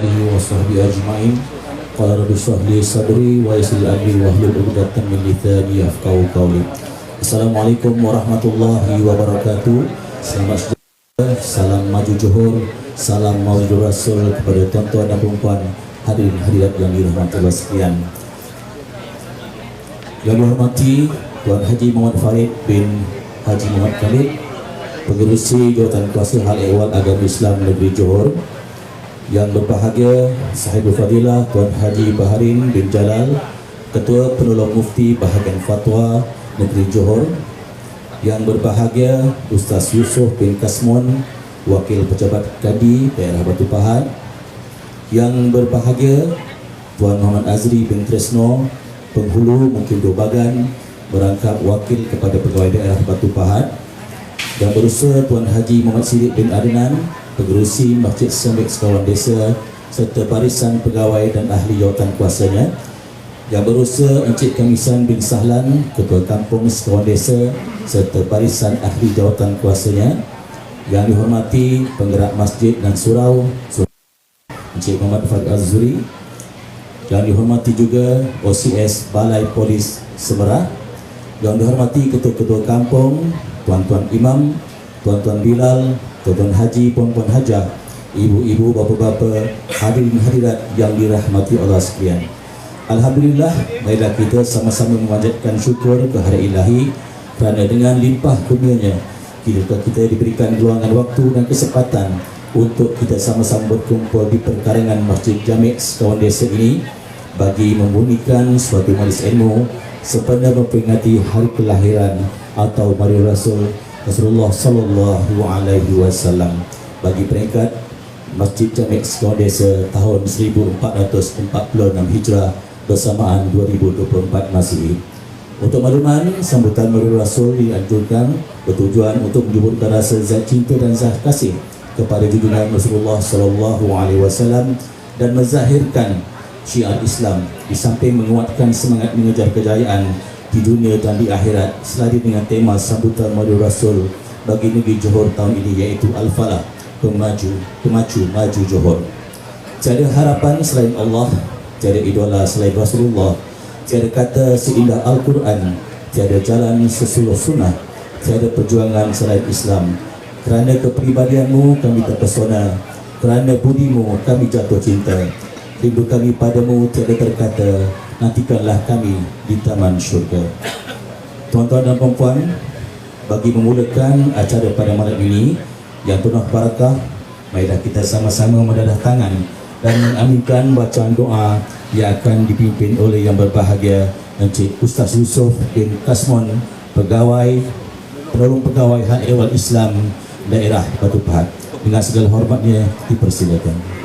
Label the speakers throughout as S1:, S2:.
S1: alihi wa sahbihi ajma'in. Qala rabbi shrah li sadri wa yassir li amri wahlul 'uqdatam min lisani yafqahu qawli. Assalamualaikum warahmatullahi wabarakatuh. Selamat sejahtera, salam maju Johor, salam maulid Rasul kepada tuan-tuan dan puan-puan, hadirin hadirat yang dirahmati Allah sekalian. Yang dihormati Tuan Haji Muhammad Farid bin Haji Muhammad Khalid, Pengerusi Jawatan Kuasa Hal Ehwal Agama Islam Negeri Johor. Yang berbahagia Sahibul Fadilah Tuan Haji Baharin bin Jalal, Ketua Penolong Mufti Bahagian Fatwa Negeri Johor. Yang berbahagia Ustaz Yusof bin Kasmon, Wakil Pejabat Kadi Daerah Batu Pahat. Yang berbahagia Tuan Muhammad Azri bin Tresno, Penghulu Mungkin Dobagan, merangkap Wakil kepada Pegawai Daerah Batu Pahat. Yang berusaha Tuan Haji Muhammad Siddiq bin Adnan, Pengerusi Masjid Sembik Sekawan Desa, serta barisan pegawai dan ahli jawatan kuasanya. Yang berusaha Encik Kamisan bin Sahlan, Ketua Kampung Sekawan Desa, serta barisan ahli jawatan kuasanya. Yang dihormati penggerak masjid dan surau Encik Muhammad Farid Azuri. Yang dihormati juga OCS Balai Polis Semerah. Yang dihormati ketua-ketua kampung, tuan-tuan imam, tuan-tuan Bilal, tuan-tuan haji, puan-puan hajah, ibu-ibu, bapa-bapa, hadirin hadirat yang dirahmati Allah sekalian. Alhamdulillah, marilah kita sama-sama memanjatkan syukur kehadirat Ilahi kerana dengan limpah kurnianya kita diberikan luangan waktu dan kesempatan untuk kita sama-sama berkumpul di perkarangan Masjid Jami' Sekawan Desa ini bagi membunyikan suatu majlis ilmu sempena memperingati hari kelahiran atau Maulid Rasulullah sallallahu alaihi wasallam bagi peringkat Masjid Jami' Sekawan Desa tahun 1446 Hijrah bersamaan 2024 Masihi. Untuk makluman, sambutan Maulid Rasul dianjurkan bertujuan untuk menyuburkan rasa zat cinta dan zat kasih kepada junjungan Rasulullah sallallahu alaihi wasallam dan menzahirkan syiar Islam di samping menguatkan semangat mengejar kejayaan di dunia dan di akhirat selari dengan tema sambutan Maulid Rasul bagi negeri Johor tahun ini, iaitu Al-Falah, Pemacu Maju Johor. Tiada harapan selain Allah, tiada idola selain Rasulullah, tiada kata seindah Al-Quran, tiada jalan sesulur sunnah, tiada perjuangan selain Islam. Kerana kepribadianmu kami terpesona, kerana budimu kami jatuh cinta. Rindu kami padamu tiada terkata, nantikanlah kami di taman syurga. Tuan-tuan dan puan-puan, bagi memulakan acara pada malam ini yang penuh barakah, marilah kita sama-sama mendadah tangan dan mengaminkan bacaan doa yang akan dipimpin oleh yang berbahagia Encik Ustaz Yusof bin Kasmon, Penolong Pegawai Hal Ehwal Islam Daerah Batu Pahat. Dengan segala hormatnya dipersilakan.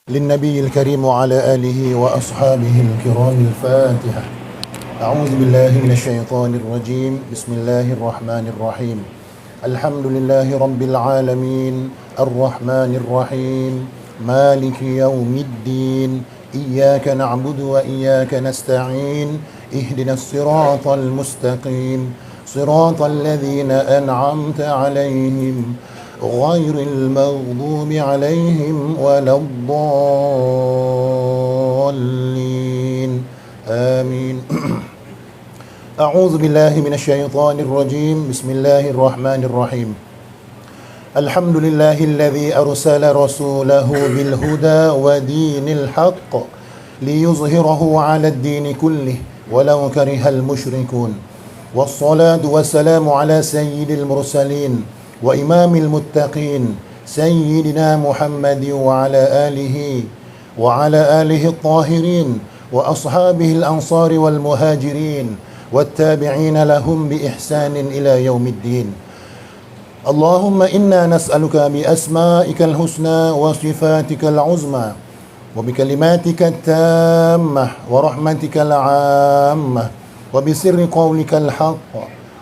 S2: للنبي الكريم وعلى آله وأصحابه الكرام الفاتحة. أعوذ بالله من الشيطان الرجيم. بسم الله الرحمن الرحيم. الحمد لله رب العالمين الرحمن الرحيم مالك يوم الدين إياك نعبد وإياك نستعين اهدنا الصراط المستقيم صراط الذين أنعمت عليهم غير المغضوب عليهم ولا الضالين آمين. أعوذ بالله من الشيطان الرجيم. بسم الله الرحمن الرحيم. الحمد لله الذي أرسل رسوله بالهدى ودين الحق ليظهره على الدين كله ولو كره المشركون. والصلاة والسلام على سيد المرسلين وإمام المتقين سيدنا محمد وعلى آله الطاهرين وأصحابه الأنصار والمهاجرين والتابعين لهم بإحسان إلى يوم الدين. اللهم إنا نسألك بأسمائك الحسنى وصفاتك العظمى وبكلماتك التامة ورحمتك العامة وبسر قولك الحق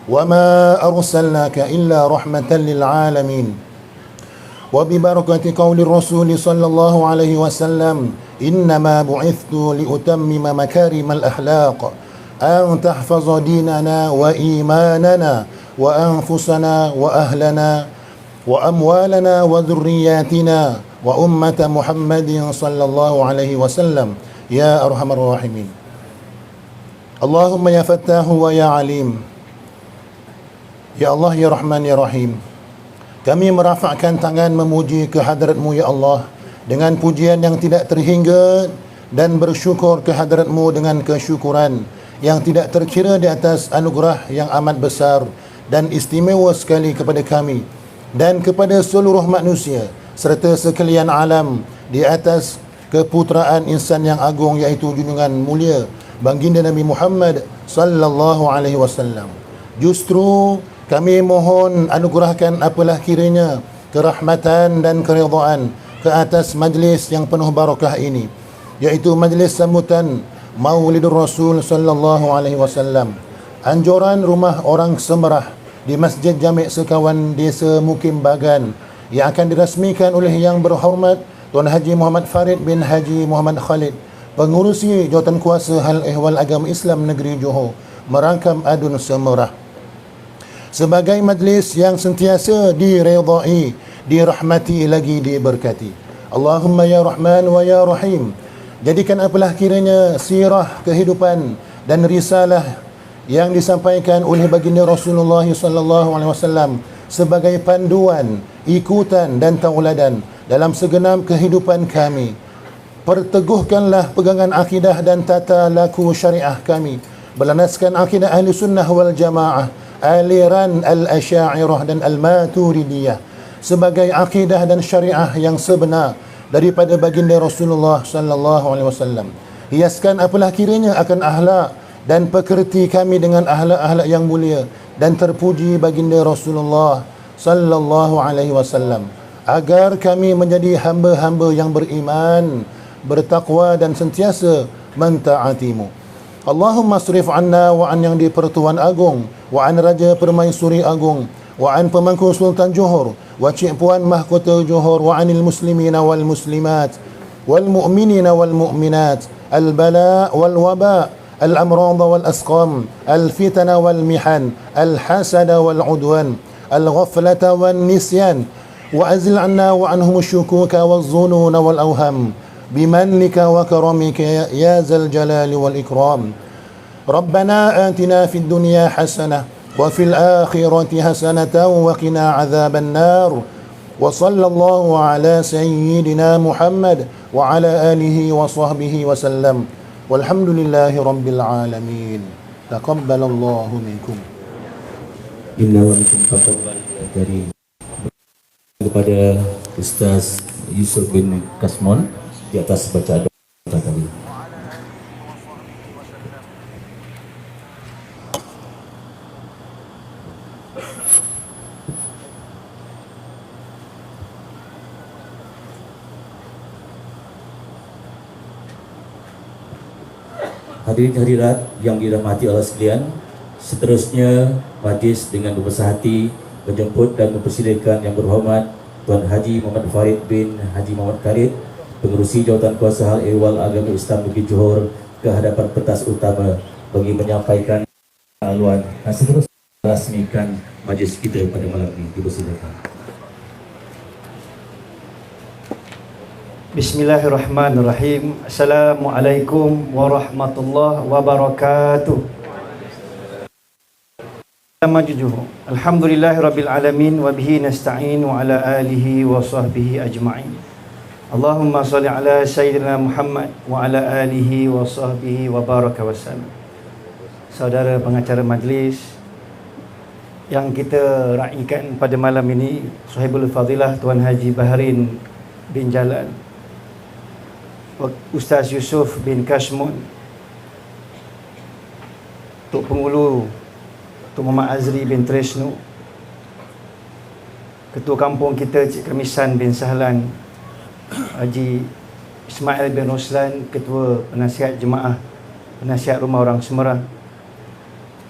S2: وما أرسلناك إلا رحمة للعالمين وببركة قول الرسول صلى الله عليه وسلم إنما بعثت لأتمم مكارم الأخلاق أن تحفظ ديننا وإيماننا وأنفسنا وأهلنا وأموالنا وذرياتنا وأمة محمد صلى الله عليه وسلم يا أرحم الراحمين. اللهم يا فتاح ويا عليم، Ya Allah, Ya Rahman, Ya Rahim, kami merafakkan tangan memuji kehadrat-Mu ya Allah dengan pujian yang tidak terhingga dan bersyukur kehadrat-Mu dengan kesyukuran yang tidak terkira di atas anugerah yang amat besar dan istimewa sekali kepada kami dan kepada seluruh manusia serta sekalian alam di atas keputeraan insan yang agung, iaitu junjungan mulia baginda Nabi Muhammad sallallahu alaihi wasallam. Justru kami mohon anugerahkan apalah kiranya kerahmatan dan keridhaan ke atas majlis yang penuh barakah ini, iaitu majlis sambutan Maulidur Rasul sallallahu alaihi wasallam, anjuran rumah orang Semerah di Masjid Jami' Sekawan Desa Mukim Bagan yang akan dirasmikan oleh Yang Berhormat Tuan Haji Muhammad Farid bin Haji Muhammad Khalid, Pengurusi Jawatankuasa Hal Ehwal Agama Islam Negeri Johor, Merangkam Adun Semerah, sebagai majlis yang sentiasa diredai, dirahmati lagi diberkati. Allahumma ya Rahman wa ya Rahim, jadikan apalah kiranya sirah kehidupan dan risalah yang disampaikan oleh baginda Rasulullah sallallahu alaihi wasallam sebagai panduan, ikutan dan tauladan dalam segenap kehidupan kami. Perteguhkanlah pegangan akidah dan tata laku syariah kami berlandaskan akidah ahli sunnah wal jamaah, aliran al-Asy'ariyah dan al-Maturidiyah sebagai akidah dan syariah yang sebenar daripada baginda Rasulullah sallallahu alaihi wasallam. Hiaskan apalah kiranya akan akhlak dan pekerti kami dengan akhlak-akhlak yang mulia dan terpuji baginda Rasulullah sallallahu alaihi wasallam, agar kami menjadi hamba-hamba yang beriman, bertakwa dan sentiasa mentaatimu. Allahumma asrif anna wa an Yang di-Pertuan Agung, wa an Raja Permaisuri Agung, wa an Pemangku Sultan Johor, wa Cik Puan Mahkota Johor, wa anil muslimina wal muslimat wal mu'minina wal mu'minat, al bala wal waba, al amrad wal asqam, al fitana wal mihan, al hasada wal udwan, al ghaflata wal nisyan, wa azil anna wa anhum syukuka wal zununa wal awham بمنك وكرمك يا ذا الجلال والإكرام. ربنا آتنا في الدنيا حسنة وفي الآخرة حسنة وقنا عذاب النار. وصلى الله على سيدنا محمد وعلى آله وصحبه وسلم والحمد لله رب العالمين. تقبل الله منكم.
S1: Inna wa minkum taqabbal ya karim. Kepada Ustaz Yusuf bin Kasmon di atas baca doa tadi. Hadirin hadirat yang dirahmati Allah sekalian, seterusnya majlis dengan berbesar hati menjemput dan mempersilakan Yang Berhormat Tuan Haji Muhammad Farid bin Haji Muhammad Khalid, Pengurusi Jawatankuasa Hal Ehwal Agama Islam Negeri Johor, ke hadapan pentas utama bagi menyampaikan haluan dan seterusnya rasmikan majlis kita pada malam ini. Dipersilakan.
S3: Bismillahirrahmanirrahim. Assalamualaikum warahmatullahi wabarakatuh. Alhamdulillahirabbil alamin wa bihi nasta'in wa ala alihi wa sahbihi ajma'in. Allahumma salli ala sayyidina Muhammad wa ala alihi wa sahbihi wa baraka wasallam. Saudara pengacara majlis yang kita raikan pada malam ini, Sahibul Fadilah Tuan Haji Baharin bin Jalal, Ustaz Yusuf bin Kasmun, Tok Pengulu Tok Muhammad Azri bin Tresnu, Ketua Kampung kita Cik Kamisan bin Sahlan, Haji Ismail bin Roslan, Ketua Penasihat Jemaah Penasihat Rumah Orang Semerah,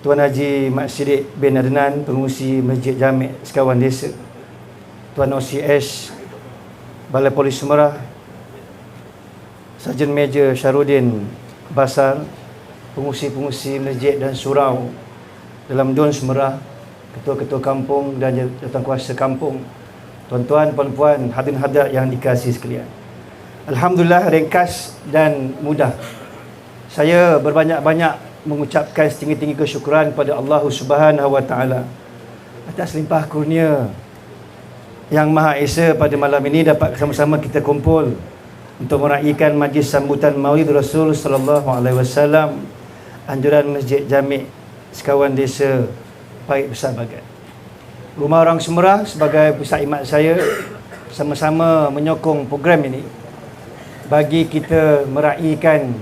S3: Tuan Haji Mat Siddiq bin Adnan, Pengurusi Masjid Jami' Sekawan Desa, Tuan OCS Balai Polis Semerah, Sarjan Major Syarudin Basar, pengusi-pengusi masjid dan surau dalam Dun Semerah, ketua-ketua kampung dan jawatankuasa kampung, tuan-tuan, puan-puan, hadirin-hadirat yang dikasihi sekalian. Alhamdulillah, ringkas dan mudah. Saya berbanyak-banyak mengucapkan setinggi-tinggi kesyukuran kepada Allah Subhanahu wa taala atas limpah kurnia yang Maha Esa pada malam ini dapat sama-sama kita kumpul untuk meraihkan majlis sambutan Maulid Rasul sallallahu alaihi wasallam anjuran Masjid Jami' Sekawan Desa Parit Besar Bagat. Rumah Orang Semerah sebagai pusat imat saya sama-sama menyokong program ini bagi kita meraihkan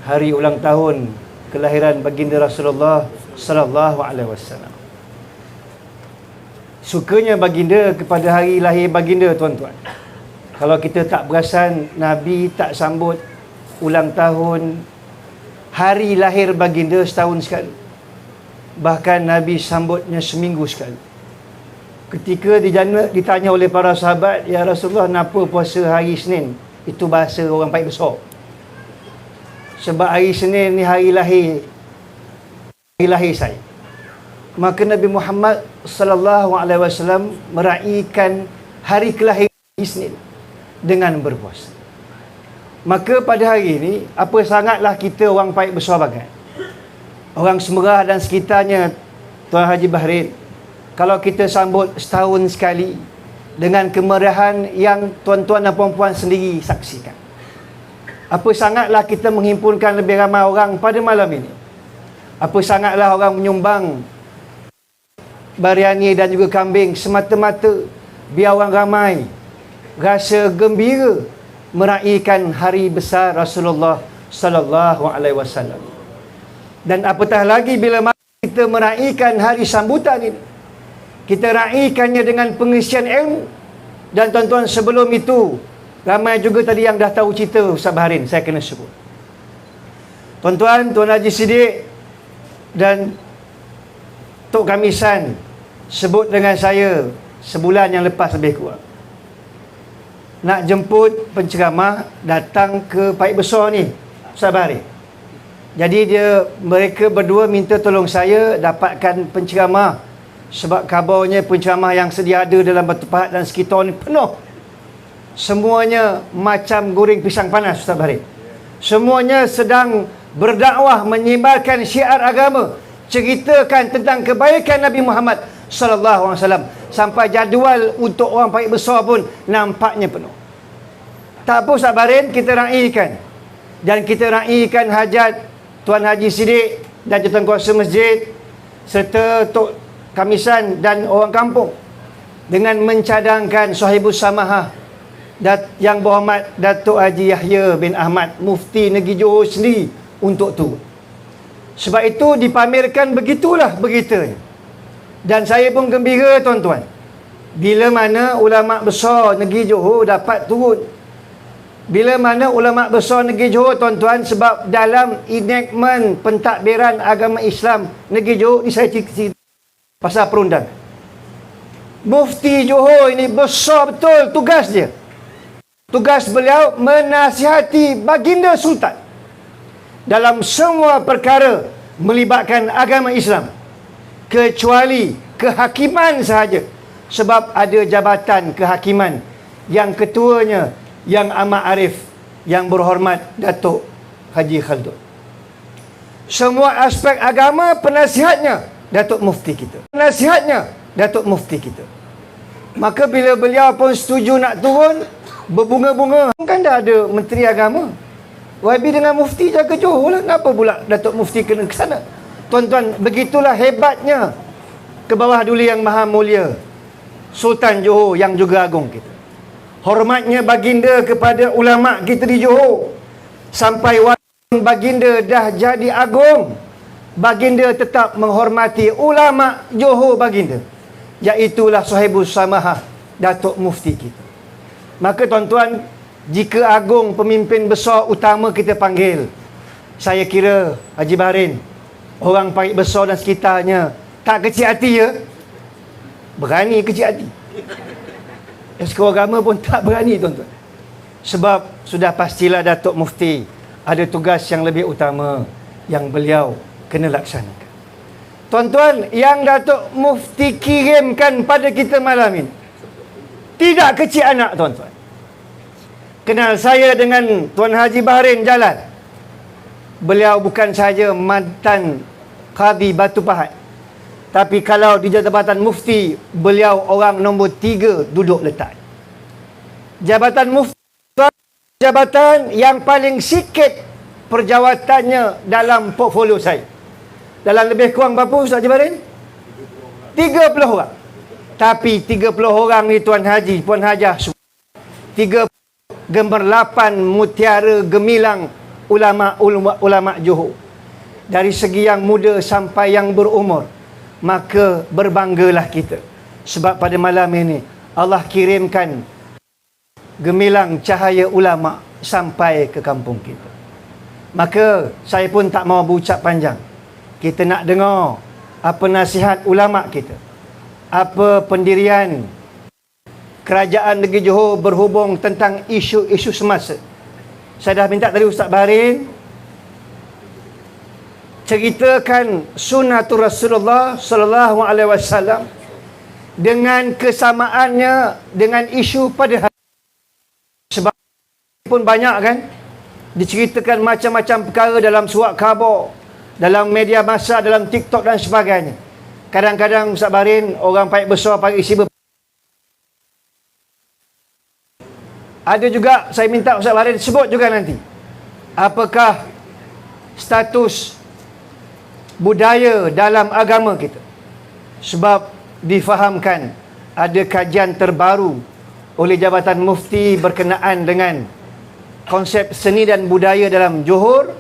S3: hari ulang tahun kelahiran baginda Rasulullah sallallahu alaihi wasallam. Sukanya baginda kepada hari lahir baginda, tuan-tuan. Kalau kita tak perasan, Nabi tak sambut ulang tahun hari lahir baginda setahun sekali. Bahkan Nabi sambutnya seminggu sekali. Ketika ditanya oleh para sahabat, "Ya Rasulullah, kenapa puasa hari Isnin?" Itu bahasa orang Parit Besar. Sebab hari Senin ni hari lahir saya. Maka Nabi Muhammad sallallahu alaihi wasallam meraihkan hari kelahiran Isnin dengan berpuasa. Maka pada hari ini, apa sangatlah kita orang Parit Besar Bagat, orang Semerah dan sekitarnya, Tuan Haji Bahrin, kalau kita sambut setahun sekali dengan kemeriahan yang tuan-tuan dan puan-puan sendiri saksikan. Apa sangatlah kita menghimpunkan lebih ramai orang pada malam ini. Apa sangatlah orang menyumbang biryani dan juga kambing semata-mata biar orang ramai rasa gembira meraihkan hari besar Rasulullah sallallahu alaihi wasallam. Dan apatah lagi bila kita meraihkan hari sambutan ini, kita raihkannya dengan pengisian ilmu. Dan tuan-tuan, sebelum itu ramai juga tadi yang dah tahu cerita Ustaz Bahrin, saya kena sebut. Tuan-tuan, Tuan Haji Siddiq dan Tok Kamisan sebut dengan saya sebulan yang lepas lebih kurang, nak jemput penceramah datang ke Parit Besar ni, Ustaz Bahrin. Jadi mereka berdua minta tolong saya dapatkan penceramah, sebab kabarnya penceramah yang sedia ada dalam Batu Pahat dan sekitar ni penuh. Semuanya macam goreng pisang panas, Ustaz Bahrin. Semuanya sedang berdakwah, menyebarkan syiar agama, ceritakan tentang kebaikan Nabi Muhammad sallallahu alaihi wasallam, sampai jadual untuk orang Parit Besar pun nampaknya penuh. Tak apa Ustaz Bahrin, kita raihkan. Dan kita raihkan hajat Tuan Haji Siddiq dan Jawatankuasa Masjid serta Tok Kamisan dan orang kampung dengan mencadangkan Sahibus Samahah yang berhormat Datuk Haji Yahya bin Ahmad, Mufti Negeri Johor sendiri untuk turun. Sebab itu dipamerkan begitulah beritanya. Dan saya pun gembira, tuan-tuan, bila mana ulama besar Negeri Johor dapat turun. Bila mana ulama besar Negeri Johor, tuan-tuan, sebab dalam enactment pentadbiran agama Islam Negeri Johor ni, saya cerita pasal perundangan. Mufti Johor ini besar betul tugas dia. Tugas beliau menasihati baginda Sultan dalam semua perkara melibatkan agama Islam, kecuali kehakiman sahaja. Sebab ada jabatan kehakiman yang ketuanya yang amat arif, yang berhormat Datuk Haji Khaldun. Semua aspek agama penasihatnya Datuk Mufti kita. Nasihatnya Datuk Mufti kita. Maka bila beliau pun setuju nak turun, berbunga-bunga. Kan dah ada Menteri Agama. YB dengan Mufti jaga Johor lah. Kenapa pula Datuk Mufti kena ke sana? Tuan-tuan, begitulah hebatnya ke bawah duli yang maha mulia Sultan Johor yang juga agung kita. Hormatnya baginda kepada ulama kita di Johor. Sampai waktu baginda dah jadi agung, baginda tetap menghormati ulama Johor baginda, iaitulah Sahibus Samahah Datuk Mufti kita. Maka tuan-tuan, jika agung pemimpin besar utama kita panggil, saya kira Haji Bahrin, orang Parit Besar dan sekitarnya tak kecil hati ya. Berani kecil hati. Sekolah agama pun tak berani, tuan-tuan. Sebab sudah pastilah Datuk Mufti ada tugas yang lebih utama yang beliau kena laksanakan. Tuan-tuan, yang Datuk Mufti kirimkan pada kita malam ini tidak kecil anak, tuan-tuan. Kenal saya dengan Tuan Haji Bahrain Jalan. Beliau bukan sahaja mantan Qadi Batu Pahat, tapi kalau di Jabatan Mufti, beliau orang nombor 3 duduk letak. Jabatan Mufti, jabatan yang paling sikit perjawatannya dalam portfolio saya. Dalam lebih kurang berapa, Ustaz Jabarin? 30 orang. Tapi 30 orang ni Tuan Haji, Puan Hajah, 3 gemerlapan mutiara gemilang ulama Johor. Dari segi yang muda sampai yang berumur. Maka berbanggalah kita. Sebab pada malam ini Allah kirimkan gemilang cahaya ulama sampai ke kampung kita. Maka saya pun tak mau berucap panjang. Kita nak dengar apa nasihat ulama kita, apa pendirian kerajaan negeri Johor berhubung tentang isu-isu semasa. Saya dah minta tadi Ustaz Bahrain ceritakan sunnatul Rasulullah sallallahu alaihi wasallam dengan kesamaannya dengan isu pada hari. Sebab pun banyak kan diceritakan macam-macam perkara dalam surat khabar, dalam media massa, dalam TikTok dan sebagainya. Kadang-kadang Ustaz Bahrain, orang paik besar, paik isi ada juga saya minta Ustaz Bahrain sebut juga nanti apakah status budaya dalam agama kita. Sebab difahamkan ada kajian terbaru oleh Jabatan Mufti berkenaan dengan konsep seni dan budaya dalam Johor.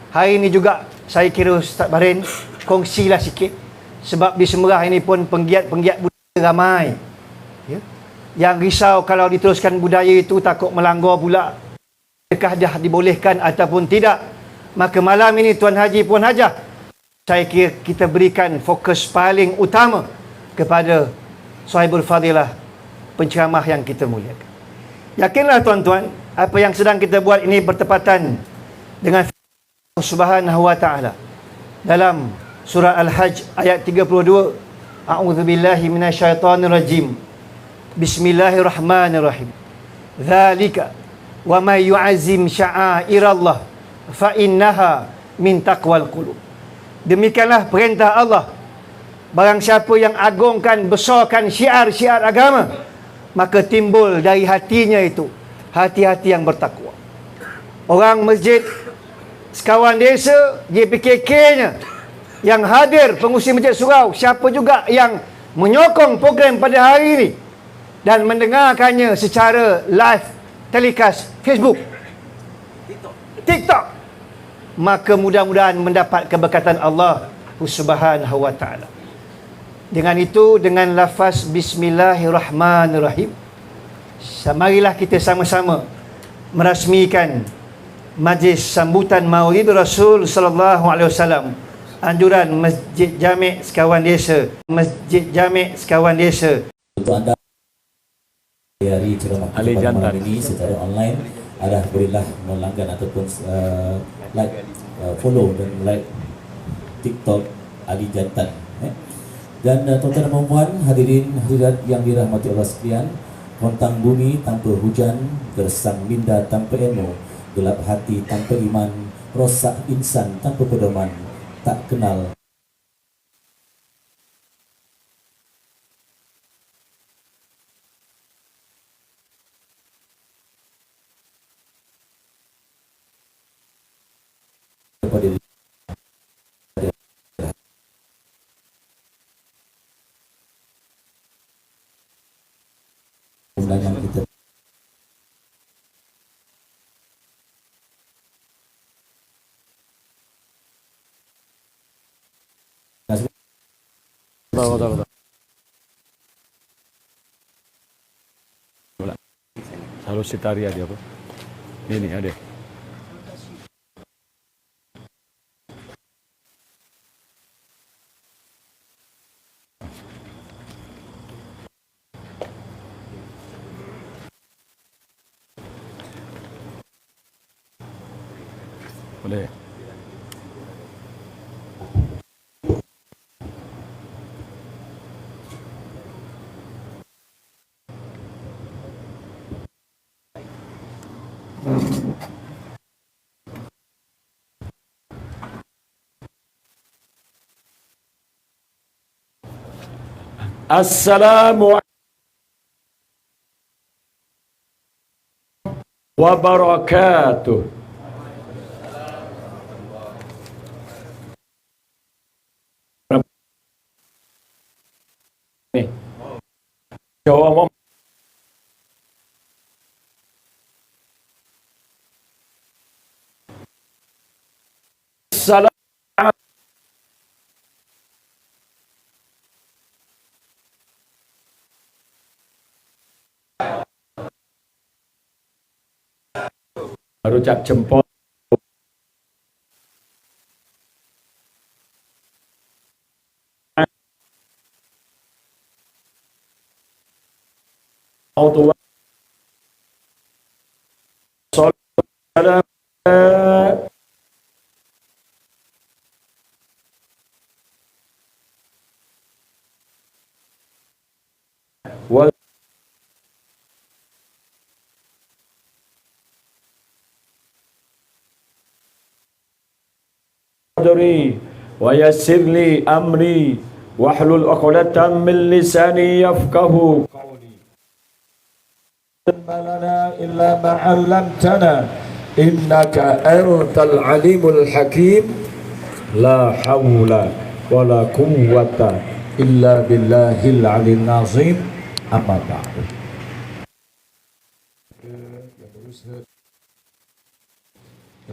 S3: Hari ini juga saya kira Ustaz Bahrain kongsilah sikit. Sebab di Semerah ini pun penggiat-penggiat budaya ramai, ya, yang risau kalau diteruskan budaya itu takut melanggar pula. Adakah dah dibolehkan ataupun tidak? Maka malam ini Tuan Haji, Puan Hajah, saya kira kita berikan fokus paling utama kepada Sahibul Fadilah, penceramah yang kita muliakan. Yakinlah tuan-tuan, apa yang sedang kita buat ini bertepatan dengan Allah Subhanahu wa taala dalam surah Al-Hajj ayat 32. A'udzubillahi minasyaitonirrajim. Bismillahirrahmanirrahim. Dzalika wa may yu'azzim sya'airallah fa innaha min taqwal qulub. Demikianlah perintah Allah. Barang siapa yang agungkan, besarkan syiar-syiar agama, maka timbul dari hatinya itu hati-hati yang bertakwa. Orang masjid, sekawan desa, JPKK-nya yang hadir, pengurusi masjid surau, siapa juga yang menyokong program pada hari ini dan mendengarkannya secara live telecast Facebook, TikTok, maka mudah-mudahan mendapat keberkatan Allah Subhanahu wa taala. Dengan itu, dengan lafaz Bismillahirrahmanirrahim, marilah kita sama-sama merasmikan majlis sambutan Maulid Rasul sallallahu alaihi wasallam, anjuran Masjid Jami' Sekawan Desa, Masjid Jami' Sekawan Desa.
S1: Untuk anda hari ceramah kita pada malam ini secara online, anda berilah melanggan ataupun like, follow dan like TikTok Ali Jantan. Dan tuan-tuan dan puan, hadirin hadirat yang dirahmati Allah sekalian, kontang bumi tanpa hujan, gersang minda tanpa ilmu, gelap hati tanpa iman, rosak insan tanpa pedoman, tak kenal kepada undangan kita.
S4: Betul. Harus sitaria dia apa? Ini ada. Boleh. Assalamualaikum wabarakatuh. Jawab salam. Baru cap jempol. Auto salam wal qadri wa yassir li amri wahlul 'uqdatam min lisani yafqahu qawli. Ma lana illa ma 'allamtana innaka antal alimul hakim. La haula wala quwwata illa billahil aliyil azim. Amma ba'du.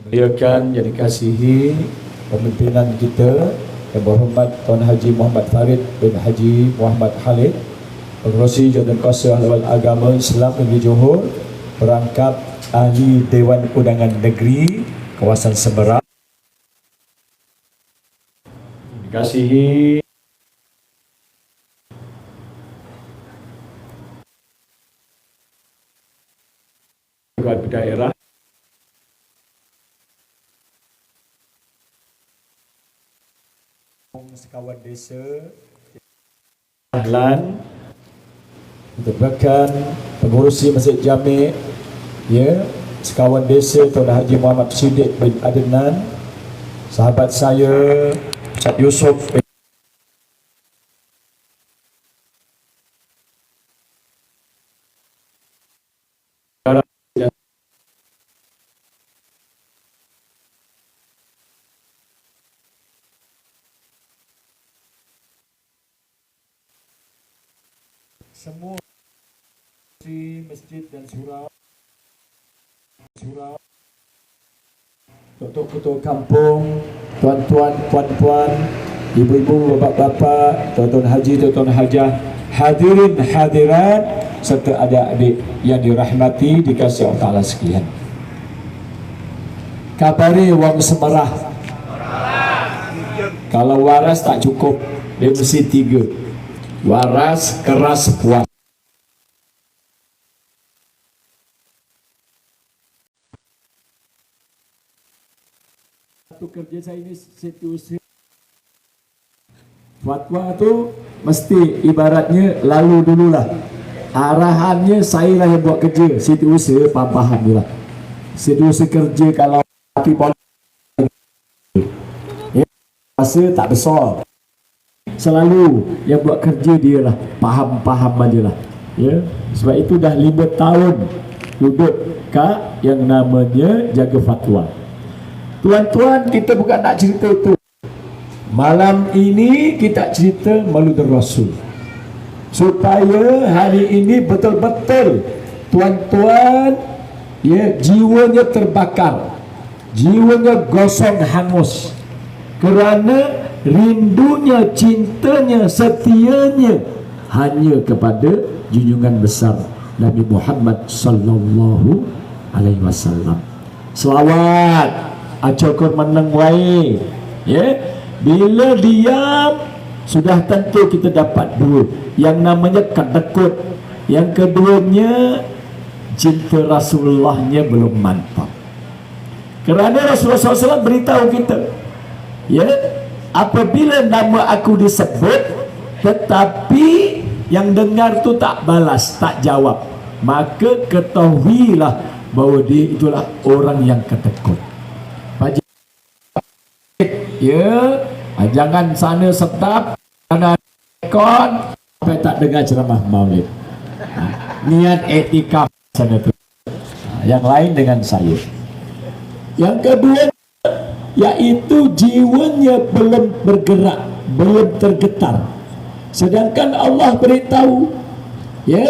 S4: Muliakan yang dikasihi pimpinan kita yang berhormat Tuan Haji Muhammad Farid bin Haji Muhammad Khalid, Pengerusi Jawatan Kuasa Ahli Agama Islam Negeri Johor, perangkap ahli Dewan Undangan Negeri kawasan Seberang. Dikasihi pejabat daerah, sekawan desa, ahlan, bahkan pengurusi Masjid Jami', ya, sekawan desa Tuan Haji Muhammad Siddiq bin Adnan, sahabat saya Ustaz Yusof bin semua di masjid dan surau, ketua-ketua kampung, tuan-tuan, puan-puan, ibu-ibu, bapak-bapak, tuan-tuan haji, tuan-tuan hajah, hadirin hadirat serta adik-adik yang dirahmati dikasihi Allah Ta'ala sekalian. Kabari wang semerah, kalau waras tak cukup, dia mesti 3. Waras, keras, puas. Satu kerja saya ini situasi fatwa tu mesti ibaratnya lalu dululah. Arahannya saya lah yang buat kerja. Situasi faham je lah. Situasi kerja kalau laki politik ya, rasa tak besar. Selalu yang buat kerja dia lah, faham aja lah, ya. Sebab itu dah 5 tahun duduk kat yang namanya jaga fatwa. Tuan-tuan, kita bukan nak cerita tu. Malam ini kita cerita Maulid Rasul, supaya hari ini betul-betul tuan-tuan, ya, jiwanya terbakar, jiwanya gosong hangus kerana rindunya, cintanya, setianya hanya kepada junjungan besar Nabi Muhammad sallallahu alaihi wasallam. Selawat acukur meneng wae, ya. Bila diam sudah tentu kita dapat 2. Yang namanya kedekut, yang keduanya cinta Rasulullahnya belum mantap. Kerana Rasulullah SAW beritahu kita, ya, apabila nama aku disebut tetapi yang dengar tu tak balas, tak jawab, maka ketahuilah bahawa dia itulah orang yang ketekut. Ya, jangan sana setap, sana rekod sampai tak dengar ceramah maulid. Niat etikaf sana tu. Yang lain dengan saya. Yang kedua, yaitu jiwanya belum bergerak, belum tergetar. Sedangkan Allah beritahu, ya,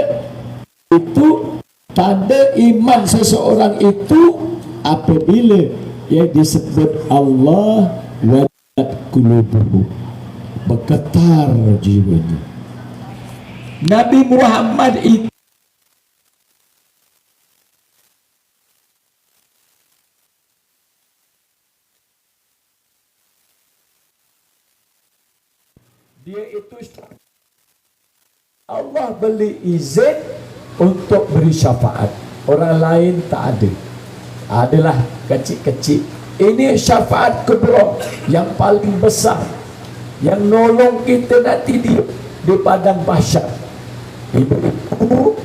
S4: itu tanda iman seseorang itu apabila ya disebut Allah, wadat qulubuhu, bergetar jiwanya. Nabi Muhammad itu dia itu Allah beri izin untuk beri syafaat. Orang lain tak ada. Adalah kecil-kecil. Ini syafaat kubra yang paling besar, yang nolong kita nanti di padang mahsyar. Itu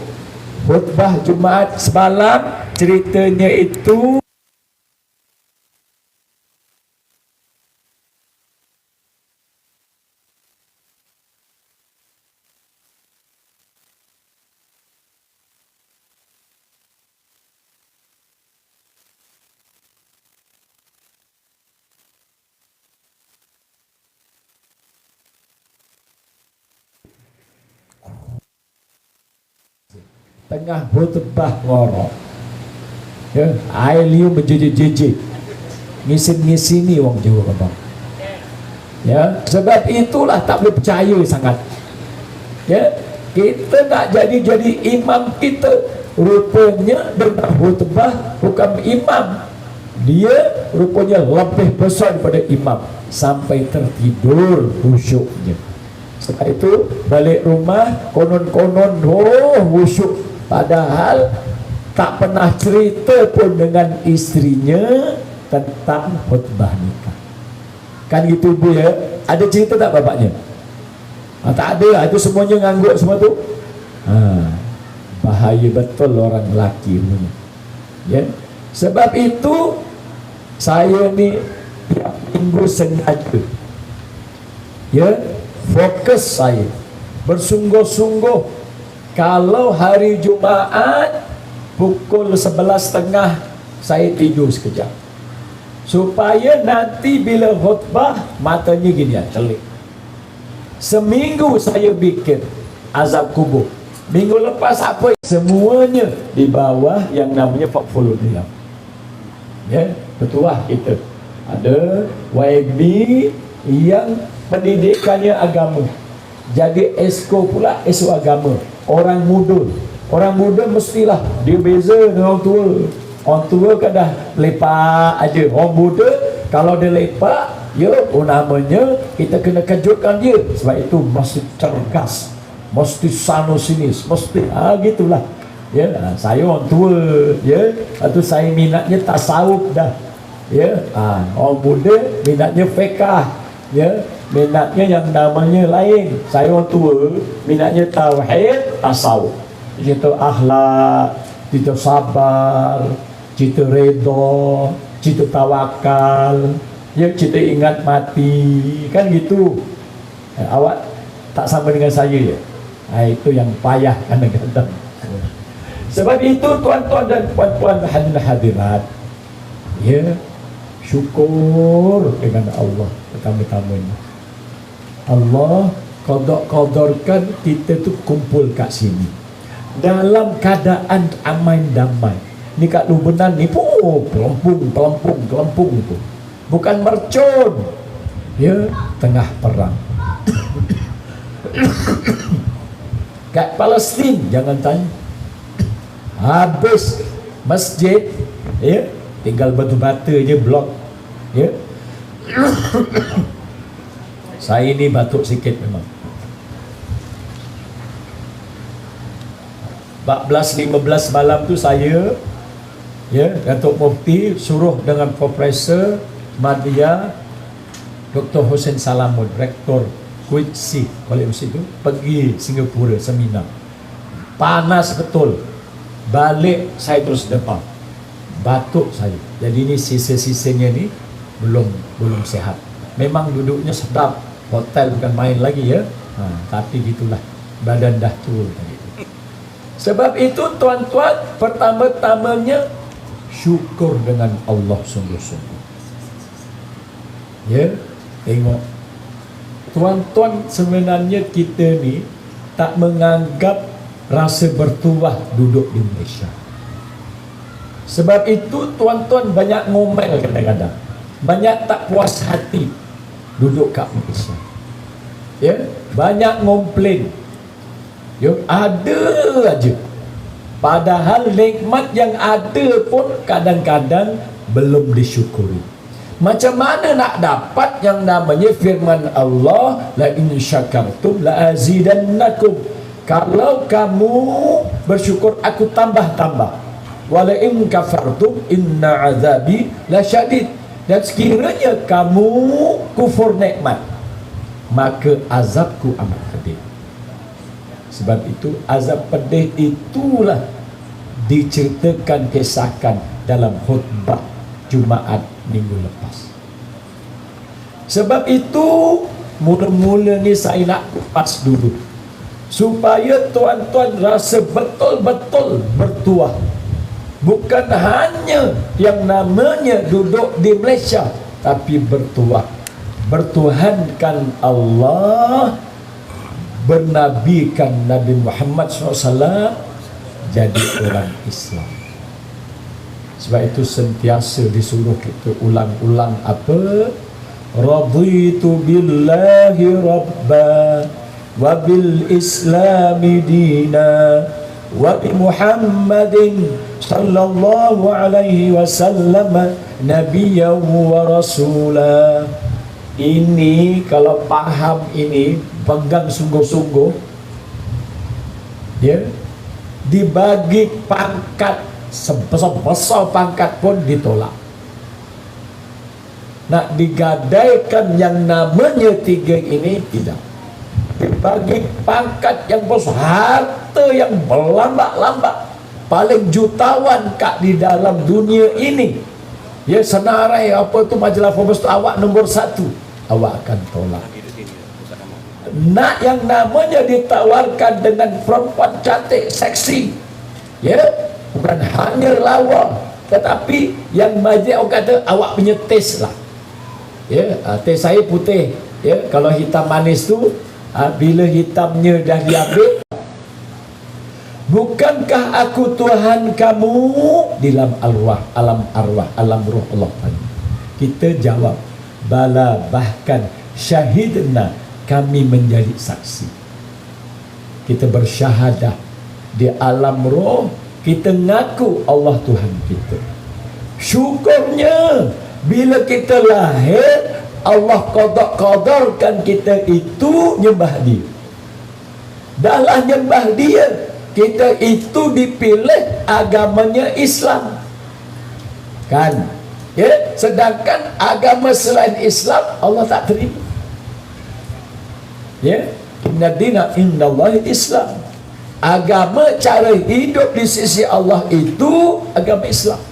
S4: khutbah Jumaat semalam ceritanya itu tengah khutbah ngorok, ya, air liu menjejik-jejik, ngisin-ngisini wong Jawa abang. Ya, sebab itulah tak boleh percaya sangat. Ya, kita nak jadi imam kita, rupanya dengar khutbah bukan imam, dia rupanya lebih besar daripada imam, sampai tertidur khusyuknya. Sebab itu balik rumah konon-konon khusyuk, padahal tak pernah cerita pun dengan istrinya tentang khutbah nikah. Kan gitu Bu ya? Ada cerita tak bapaknya? Tak ada, itu semuanya ngangguk semua tu. Bahaya betul orang lelaki punya. Ya. Sebab itu saya ni tiap minggu sengaja, ya, fokus saya bersungguh-sungguh. Kalau hari Jumaat pukul 11.30 saya tidur sekejap, supaya nanti bila khutbah matanya gini ya, telik. Seminggu saya bikin azab kubur. Minggu lepas apa? Semuanya di bawah yang namanya portfolio dia. Ya, betulah kita. Ada YB yang pendidikannya agama, jadi esko pula, esko agama. Orang muda mestilah dia beza dengan orang tua. Orang tua kan dah lepak aja. Orang muda kalau dia lepak, ya, namanya kita kena kejutkan dia. Sebab itu mesti cergas, mesti sana sini, mesti gitulah. Ya, saya orang tua, ya, atau saya minatnya tasawuf dah. Ya, orang muda minatnya fiqh, ya, minatnya yang namanya lain. Saya orang tua minatnya tauhid, tasawuf, cerita akhlak, cerita sabar, cerita redha, cerita tawakal, ya, cerita ingat mati, kan gitu. Awak tak sama dengan saya ya. Itu yang payah kadang-kadang. Sebab itu tuan-tuan dan puan-puan hadirat, ya, syukur dengan Allah pertama-tamanya. Allah qadar-qadarkan kita tu kumpul kat sini dalam keadaan aman damai. Ni kat Lubenan ni pun pelampung tu, bukan mercun, ya, tengah perang. Kat Palestin jangan tanya, habis masjid, ya, tinggal batu-bata je blok, ya. Saya ni batuk sikit memang. 14-15 malam tu saya Ya, Datuk Mufti suruh dengan Profesor Madya Dr. Hussein Salamun, Rektor Kuitsi College itu, pergi Singapura seminar. Panas betul. Balik saya terus depan. Batuk saya. Jadi ini sisa-sisanya ni belum sehat. Memang duduknya sedap. Hotel bukan main lagi ya. Tapi gitulah. Badan dah tua tadi. Sebab itu tuan-tuan, pertama-tamanya syukur dengan Allah sungguh-sungguh. Ya, tengok. Tuan-tuan, sebenarnya kita ni tak menganggap rasa bertuah duduk di Malaysia. Sebab itu tuan-tuan banyak ngomel kadang-kadang. Banyak tak puas hati duduk kat Malaysia. Ya, banyak ngomplain. Ya, ada aja. Padahal nikmat yang ada pun kadang-kadang belum disyukuri. Macam mana nak dapat yang namanya firman Allah, la in syakartum la azidannakum. Kalau kamu bersyukur, aku tambah-tambah. Wala in kafartum inna azabi la syadid. Dan sekiranya kamu kufur nikmat, maka azabku amat pedih. Sebab itu azab pedih itulah diceritakan, kisahkan dalam khutbah Jumaat minggu lepas. Sebab itu mula-mula ni saya nak kupas dulu, supaya tuan-tuan rasa betul-betul bertuah. Bukan hanya yang namanya duduk di Malaysia, tapi bertuah, bertuhankan Allah, bernabikan Nabi Muhammad SAW, jadi orang Islam. Sebab itu sentiasa disuruh kita ulang-ulang apa? Raditu billahi rabba wa bil islami dina wa bi Muhammadin sallallahu alaihi wasallam nabiyyan wa rasula. Ini kalau paham ini, pegang sungguh-sungguh, ya, dibagi pangkat sebesar-besar pangkat pun ditolak. Nak digadaikan yang namanya tiga ini tidak. Dibagi pangkat yang besar, harta yang berlambak-lambak, paling jutawan kat di dalam dunia ini. Ya, senarai apa tu majalah Forbes tu awak nombor 1, awak akan tolak. Nak yang namanya ditawarkan dengan perempuan cantik, seksi, ya, bukan hanya lawa, tetapi yang majlis orang kata awak punya taste lah. Ya, taste saya putih. Ya, kalau hitam manis tu, bila hitamnya dah diambil, bukankah aku Tuhan kamu di dalam arwah, alam ruh Allah tadi? Kita jawab, bala, bahkan syahidna, kami menjadi saksi. Kita bersyahadah di alam roh, kita ngaku Allah Tuhan kita. Syukurnya bila kita lahir, Allah qadarkan kita itu nyembah dia. Dahlah nyembah dia, kita itu dipilih agamanya Islam, kan? Ya, sedangkan agama selain Islam Allah tak terima. Ya, inna dina indallahi Islam. Agama, cara hidup di sisi Allah itu agama Islam.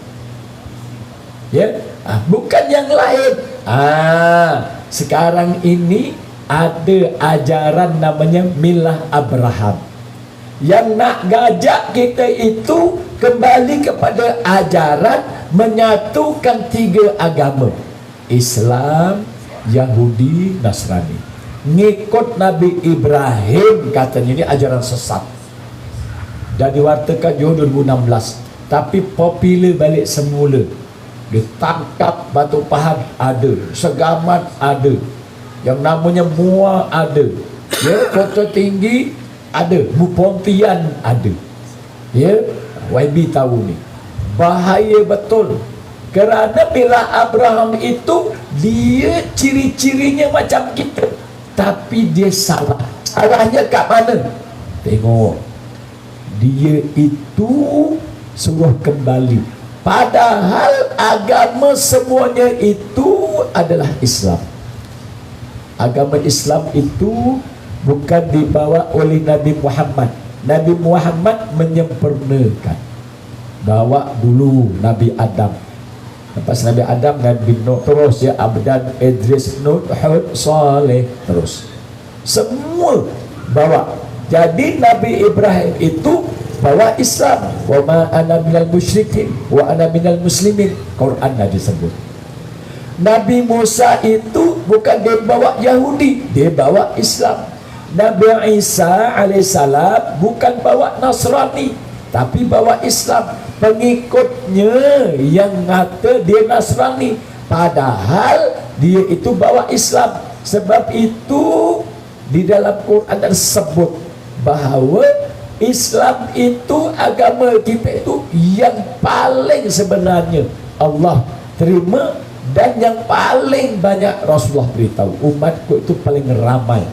S4: Ya, bukan yang lain. Sekarang ini ada ajaran namanya Milah Abraham, yang nak gajak kita itu kembali kepada ajaran menyatukan 3 agama, Islam, Yahudi, Nasrani. Ngikut Nabi Ibrahim, katanya ini ajaran sesat. Dah diwartakan jauh 2016, tapi popular balik semula. Ditangkap Batu Pahat ada, Segamat ada, yang namanya Muar ada, ya, Kota Tinggi ada, Pontian ada. Ya, YB tahu ni. Bahaya betul. Kerana bila Abraham itu, dia ciri-cirinya macam kita, tapi dia salah. Salahnya kat mana? Tengok, dia itu suruh kembali Padahal agama semuanya itu adalah Islam. Agama Islam itu bukan dibawa oleh Nabi Muhammad. Nabi Muhammad menyempurnakan. Bawa dulu Nabi Adam. Lepas Nabi Adam, Nabi Nuh, terus ya Abdan, Idris, Nuh, Hud, Saleh, terus. Semua bawa. Jadi Nabi Ibrahim itu bawa Islam. Wa ma ana minal musyrikin wa ana minal muslimin. Quran dah disebut. Nabi Musa itu bukan dia bawa Yahudi, dia bawa Islam. Nabi Isa alaihissalam bukan bawa Nasrani, tapi bawa Islam. Pengikutnya yang ngata dia Nasrani, padahal dia itu bawa Islam. Sebab itu di dalam Quran tersebut bahawa Islam itu agama kita itu yang paling sebenarnya Allah terima, dan yang paling banyak Rasulullah beritahu umatku itu paling ramai.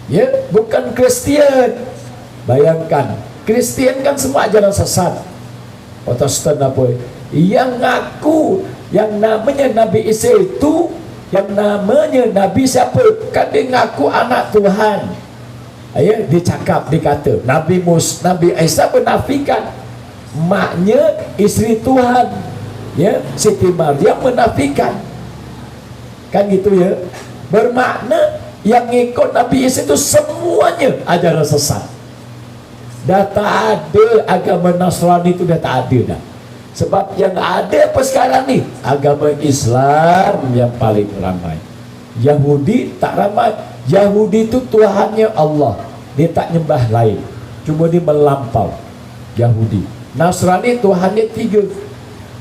S4: Ya, bukan Kristian. Bayangkan, Kristian kan semua ajaran sesat. Protestan apa? Yang ngaku yang namanya Nabi Isa itu, yang namanya Nabi siapa? Kan dia ngaku anak Tuhan. Ya, dicakap, dikata Nabi Isa menafikan maknya isteri Tuhan, ya, Siti Maryam menafikan, kan gitu ya. Bermakna yang ikut Nabi Isa itu semuanya ajaran sesat. Dah tak ada agama Nasrani itu, dah tak ada dah. Sebab yang ada apa sekarang ni? Agama Islam yang paling ramai. Yahudi tak ramai. Yahudi itu Tuhannya Allah, dia tak nyembah lain, cuma dia melampau. Yahudi. Nasrani Tuhannya 3.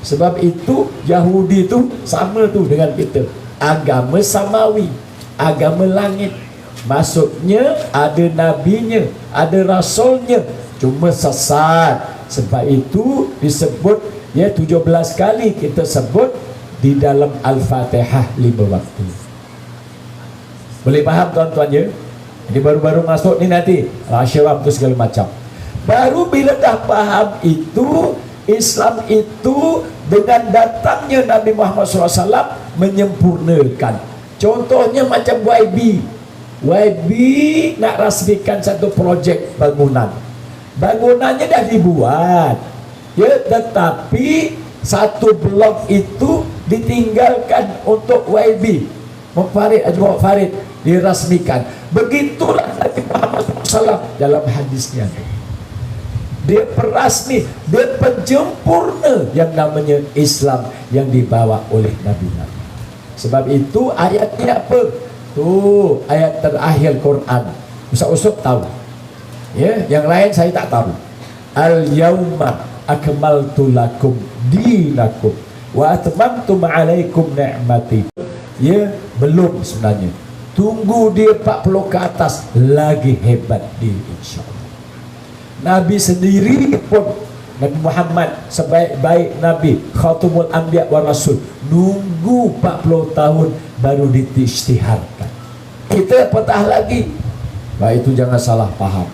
S4: Sebab itu Yahudi itu sama tu dengan kita, agama samawi, agama langit. Maksudnya ada nabinya, ada rasulnya, cuma sesat. Sebab itu disebut, ya, 17 kali kita sebut di dalam Al-Fatihah 5 waktu. Boleh faham tuan-tuan ya? Ini baru-baru masuk ni nanti syawab tu segala macam. Baru bila dah faham itu, Islam itu dengan datangnya Nabi Muhammad SAW menyempurnakan. Contohnya macam YB. YB nak rasmikan satu projek bangunan. Bangunannya dah dibuat, ya, tetapi satu blok itu ditinggalkan untuk YB. Farid Ajwa Farid dirasmikan. Begitulah Nabi Muhammad SAW dalam hadisnya. Dia perasmi, dia penyempurna yang namanya Islam yang dibawa oleh Nabi-Nabi. Sebab itu ayatnya apa? Tuh ayat terakhir Quran. Ustaz Usop tahu. Ya, yang lain saya tak tahu. Al-yauma akmaltu lakum dinakum wa atmamtu alaikum ni'mati. Ya, belum sebenarnya. Tunggu dia 40 ke atas, lagi hebat dia insya-Allah. Nabi sendiri pun, Nabi Muhammad sebaik-baik Nabi, Khatamul Anbiya wa Rasul, nunggu 40 tahun baru diisytiharkan. Kita patah lagi. Baik, itu jangan salah faham.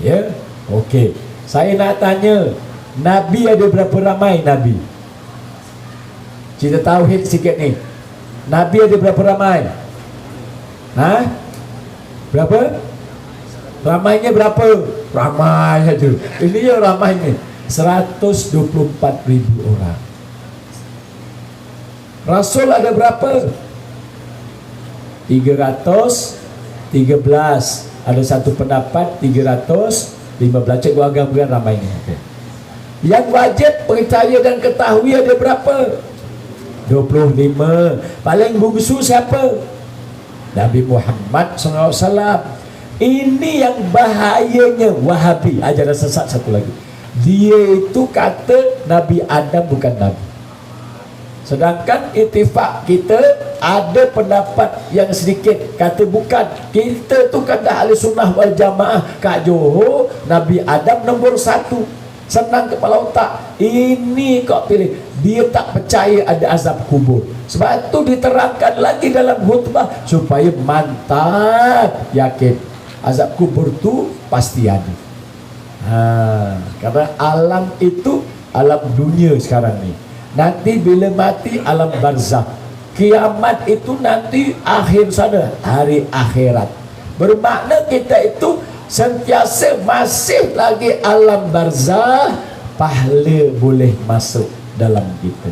S4: Ya, okey. Saya nak tanya, Nabi ada berapa ramai Nabi? Cerita tauhid sikit ni. Nabi ada berapa ramai? Ha? Berapa? Ramainya berapa? Ramai aja. Ini ya ramainya 124.000 orang. Rasul ada berapa? 313. Ada satu pendapat 315. Cikgu agama bukan ramainya. Yang wajib percaya dan ketahui ada berapa? 25. Paling bungsu siapa? Nabi Muhammad SAW. Ini yang bahayanya Wahabi, ajaran sesat satu lagi. Dia itu kata Nabi Adam bukan Nabi. Sedangkan itifak kita ada pendapat yang sedikit kata bukan. Kita tu kan dah ahli sunnah wal jamaah. Kak Johor, Nabi Adam nombor 1. Senang kepala otak. Ini kau pilih. Dia tak percaya ada azab kubur. Sebab itu diterangkan lagi dalam khutbah supaya mantap yakin azab kubur tu pasti ada. Karena alam itu alam dunia sekarang ni. Nanti bila mati alam barzah. Kiamat itu nanti akhir sana, hari akhirat. Bermakna kita itu sentiasa masih lagi alam barzah, pahala boleh masuk dalam kita.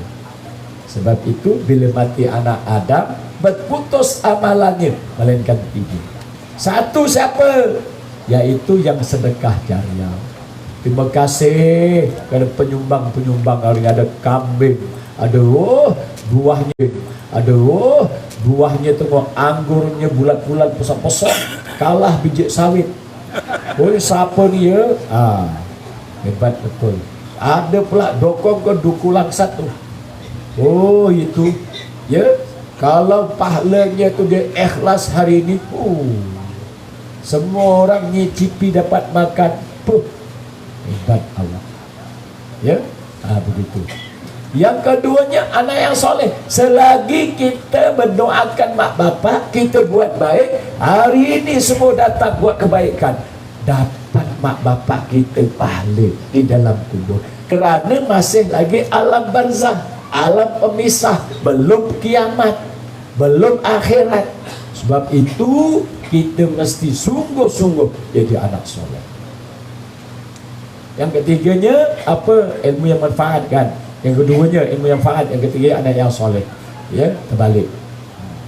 S4: Sebab itu bila mati anak Adam, berputus amalannya, melainkan 3. Satu siapa? Yaitu yang sedekah jariah. Terima kasih kepada penyumbang-penyumbang. Ada kambing, ada buahnya, ada buahnya tengok, anggurnya bulat-bulat pesat-pesat, kalah biji sawit. Siapa ni ya? Hebat betul. Ada pula dokong ke dukulang 1. Itu ya, kalau pahalanya tu dia ikhlas hari ini, semua orang nyicipi dapat makan. Hebat Allah. Ya, begitu. Yang keduanya anak yang soleh. Selagi kita mendoakan mak bapak, kita buat baik, hari ini semua datang buat kebaikan, dapat mak bapak kita pahala di dalam kubur. Kerana masih lagi alam barzah, alam pemisah, belum kiamat, belum akhirat. Sebab itu kita mesti sungguh-sungguh jadi anak soleh. Yang ketiganya apa? Ilmu yang manfaatkan. Yang keduanya ilmu yang manfaat. Yang ketiga anak yang soleh. Ya, terbalik.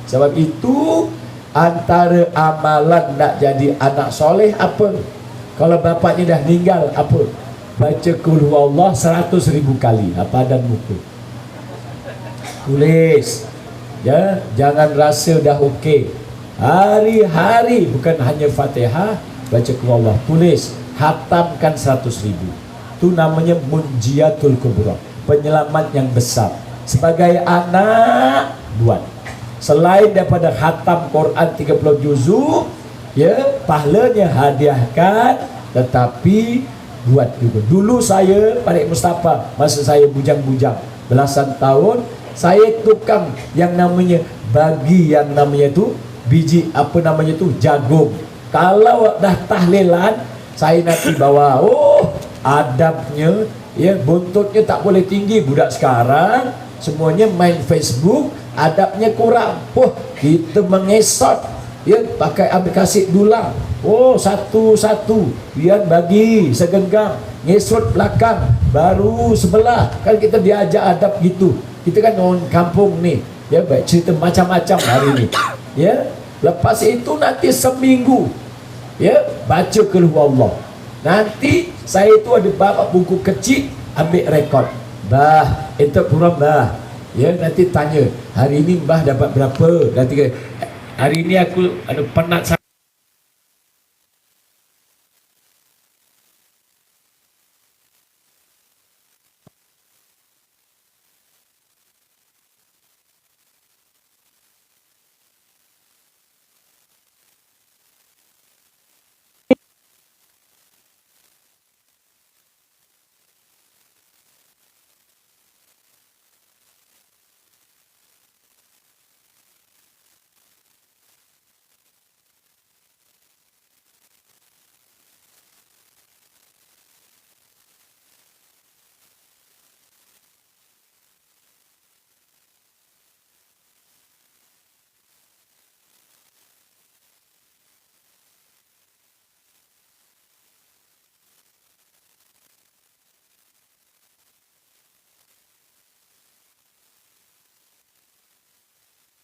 S4: Sebab itu antara amalan nak jadi anak soleh apa? Kalau bapaknya dah meninggal apa? Baca Qul Huwallah 100,000 kali, padan muka. Tulis. Ya, jangan rasa dah okey. Hari-hari bukan hanya Fatihah, baca Qul Huwallah, tulis, hatamkan 100,000. Itu namanya Munjiatul Kubra, penyelamat yang besar. Sebagai anak buat. Selain daripada khatam Quran 30 juzuk, ya, pahalanya hadiahkan, tetapi buat juga. Dulu saya pada Mustafa, masa saya bujang-bujang belasan tahun, saya tukang yang namanya bagi yang namanya tu biji apa namanya tu jagung. Kalau dah tahlilan, saya nanti bawa, adabnya, ya, buntutnya tak boleh tinggi. Budak sekarang semuanya main Facebook, adabnya kurang. Kita mengesot, ya, pakai aplikasi dulang. Satu-satu biar bagi segenggam, ngesot belakang, baru sebelah. Kan kita diajak adab gitu. Kita kan orang kampung ni, ya, baik cerita macam-macam hari ni. Ya, lepas itu nanti seminggu, ya, baca Qul Huwallah. Nanti saya tu ada bawa buku kecil, ambil rekod. Bah, itu kurang bah. Ya, nanti tanya, hari ini bah dapat berapa? Nanti hari ini aku ada penat.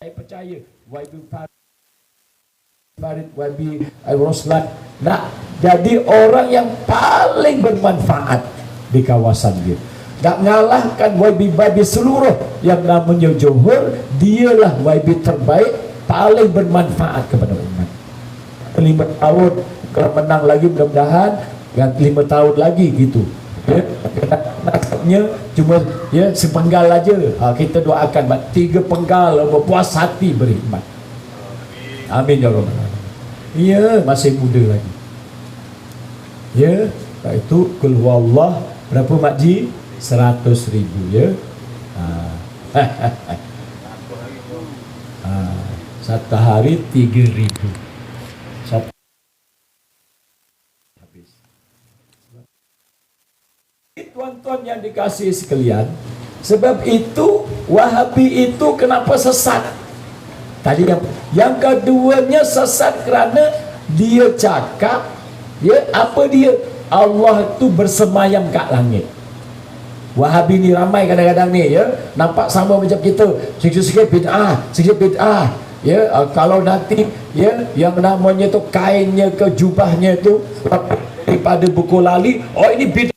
S4: Saya percaya YB Farid, YB Roslan nak jadi orang yang paling bermanfaat di kawasan dia. Nak mengalahkan YB seluruh yang namanya Johor. Dialah YB terbaik, paling bermanfaat kepada umat. 5 tahun, kalau menang lagi mudah-mudahan 5 tahun lagi gitu. Ya, naknya cuma ya sepenggal aja. Kita doakan 3 penggal berpuas hati berkhidmat. Amin ya rabbal alamin. Ya, masih muda lagi. Ya, itu Qul Huwallah berapa Makji? 100,000 ya. Satu hari 3,000. Tuan-tuan yang dikasihi sekalian, sebab itu Wahabi itu kenapa sesat? Tadi yang keduanya sesat kerana dia cakap, apa dia? Allah itu bersemayam kat langit. Wahabi ni ramai kadang-kadang ni, nampak sama macam kita, sikit-sikit bid'ah, sikit bid'ah. Kalau nanti yang namanya tu kainnya ke jubahnya tu daripada buku lali, oh ini bid'ah.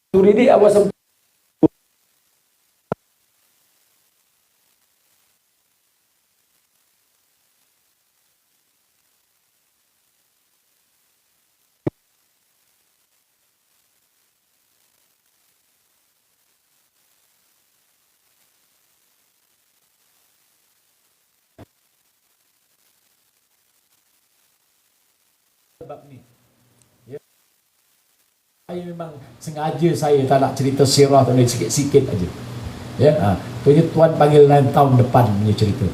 S4: Turidi awas sebab ni. Saya memang sengaja saya tak nak cerita sirah tu ni sikit-sikit aja. Tu tuan panggil lain tahun depan punya cerita.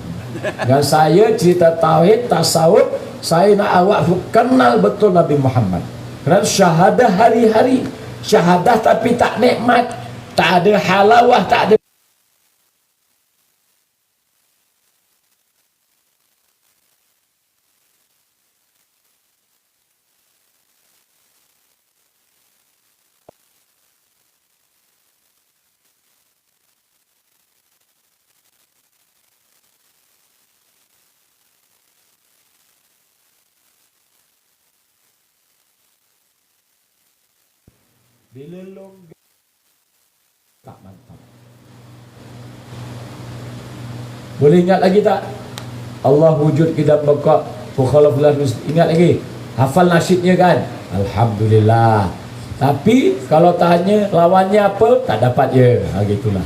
S4: Dan saya cerita tauhid, tasawuf, saya nak awak kenal betul Nabi Muhammad. Kerana syahadah hari-hari, syahadah tapi tak nikmat, tak ada halawah, tak ada bila longgar tak mantap. Boleh ingat lagi tak? Allah wujud kita bekak Fukhalafullah. Ingat lagi? Hafal nasyidnya kan? Alhamdulillah. Tapi kalau tanya lawannya apa? Tak dapat je. Gitulah.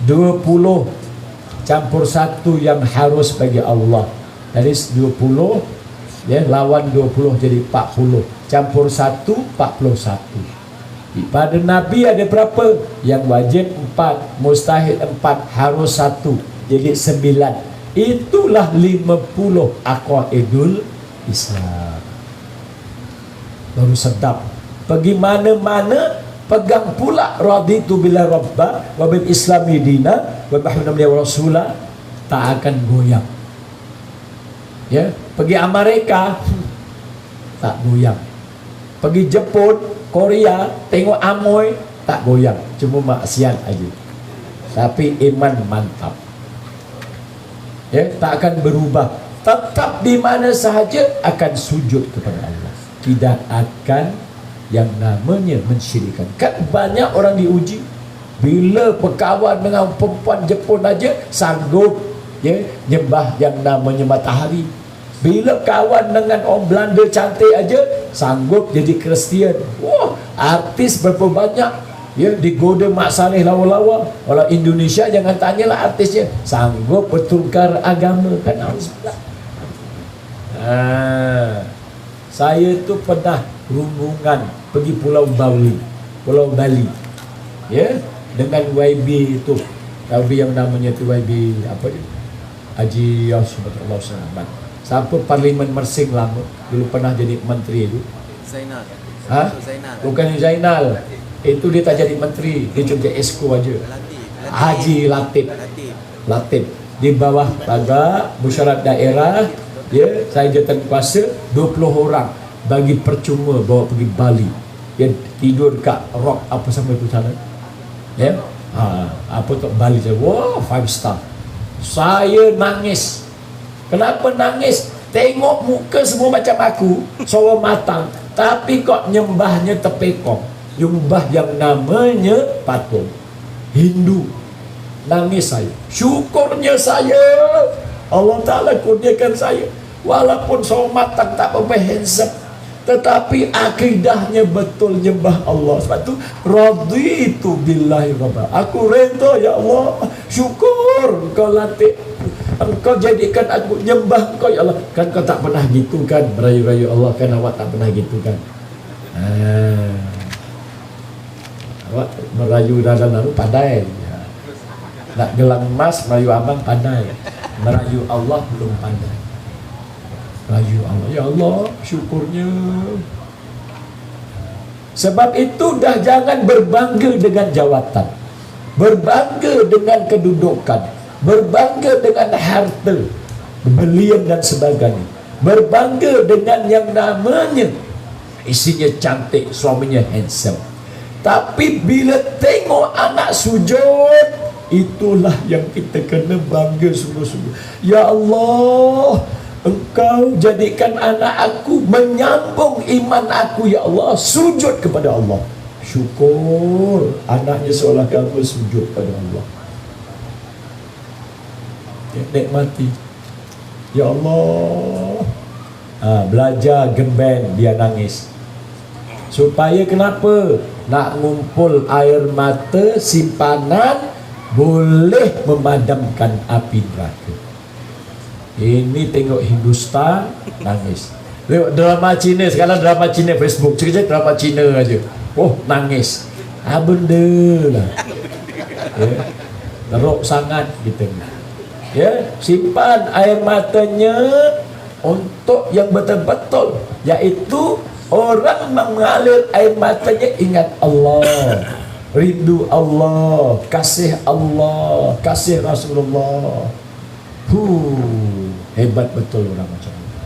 S4: 20 campur 1 yang harus bagi Allah. Jadi 20 lawan 20 jadi 40. Campur 1 41. Pada Nabi ada berapa? Yang wajib 4, mustahil 4, harus 1, jadi 9. Itulah 50 aqaidul Islam. Baru sedap. Pergi mana-mana pegang pula raditu billah rabba wa bil islami dina wa muhammadan rasula, tak akan goyang. Pergi Amerika tak goyang. Pergi Jepun, Korea, tengok Amoy, tak goyang, cuma maksiat aja. Tapi iman mantap. Tak akan berubah. Tetap di mana sahaja akan sujud kepada Allah. Tidak akan yang namanya mensyirikkan. Kan banyak orang diuji. Bila berkawan dengan perempuan Jepun aja sanggup nyembah yang namanya matahari. Bila kawan dengan orang Belanda cantik aja sanggup jadi Kristian. Wah, artis berapa banyak digoda Mak Saleh lawa-lawa. Kalau Indonesia jangan tanyalah artisnya, sanggup bertukar agama kan. Saya tu pernah rombongan pergi Pulau Bali. Dengan YB tu. YB yang namanya tu YB apa dia? Haji Yasubullah Sahabat. Sampai Parlimen Mersing lama. Dulu pernah jadi menteri itu.
S5: Zainal.
S4: Zainal. Bukan Zainal. Itu dia tak jadi menteri. Dia cuma jadi esko aja. Haji Latif. Di bawah taga musyawarah daerah. Saya jatuh kuasa 20 orang. Bagi percuma bawa pergi Bali. Dia tidur kat rock apa sama itu sana. Apa tu Bali. Wah, 5 star. Saya nangis. Kenapa nangis? Tengok muka semua macam aku, sawo matang, tapi kok nyembahnya tepekong, nyembah yang namanya patung Hindu. Nangis saya, syukurnya saya Allah Ta'ala kurniakan saya, walaupun sawo matang tak berapa handsome, tetapi akidahnya betul nyembah Allah. Sebab tu raditu billahi rabba, aku redha ya Allah, syukur kau latih, engkau jadikan aku nyembah engkau ya Allah. Kan kau tak pernah gitu kan, merayu-rayu Allah kan, awak tak pernah gitu kan. Awak merayu dalam lalu pandai, nak gelang emas merayu abang pandai, merayu Allah belum pandai. Merayu Allah, ya Allah syukurnya. Sebab itu dah jangan berbangga dengan jawatan, berbangga dengan kedudukan, berbangga dengan harta, belian dan sebagainya, berbangga dengan yang namanya isinya cantik, suaminya handsome. Tapi bila tengok anak sujud, itulah yang kita kena bangga sungguh-sungguh. Ya Allah, Engkau jadikan anak aku menyambung iman aku ya Allah, sujud kepada Allah. Syukur anaknya seolah kamu sujud pada Allah. Nikmati ya Allah. Belajar gemben, dia nangis. Supaya kenapa? Nak ngumpul air mata simpanan boleh memadamkan api neraka. Ini tengok Hindustan nangis. Tengok drama Cina sekarang, drama Cina Facebook, cerita drama Cina aja. Oh nangis. Benda lah. Ya. Teruk sangat kita. Ya, simpan air matanya untuk yang betul-betul, yaitu orang mengalir air matanya ingat Allah, rindu Allah, kasih Allah, kasih Rasulullah. Hebat betul orang macam itu.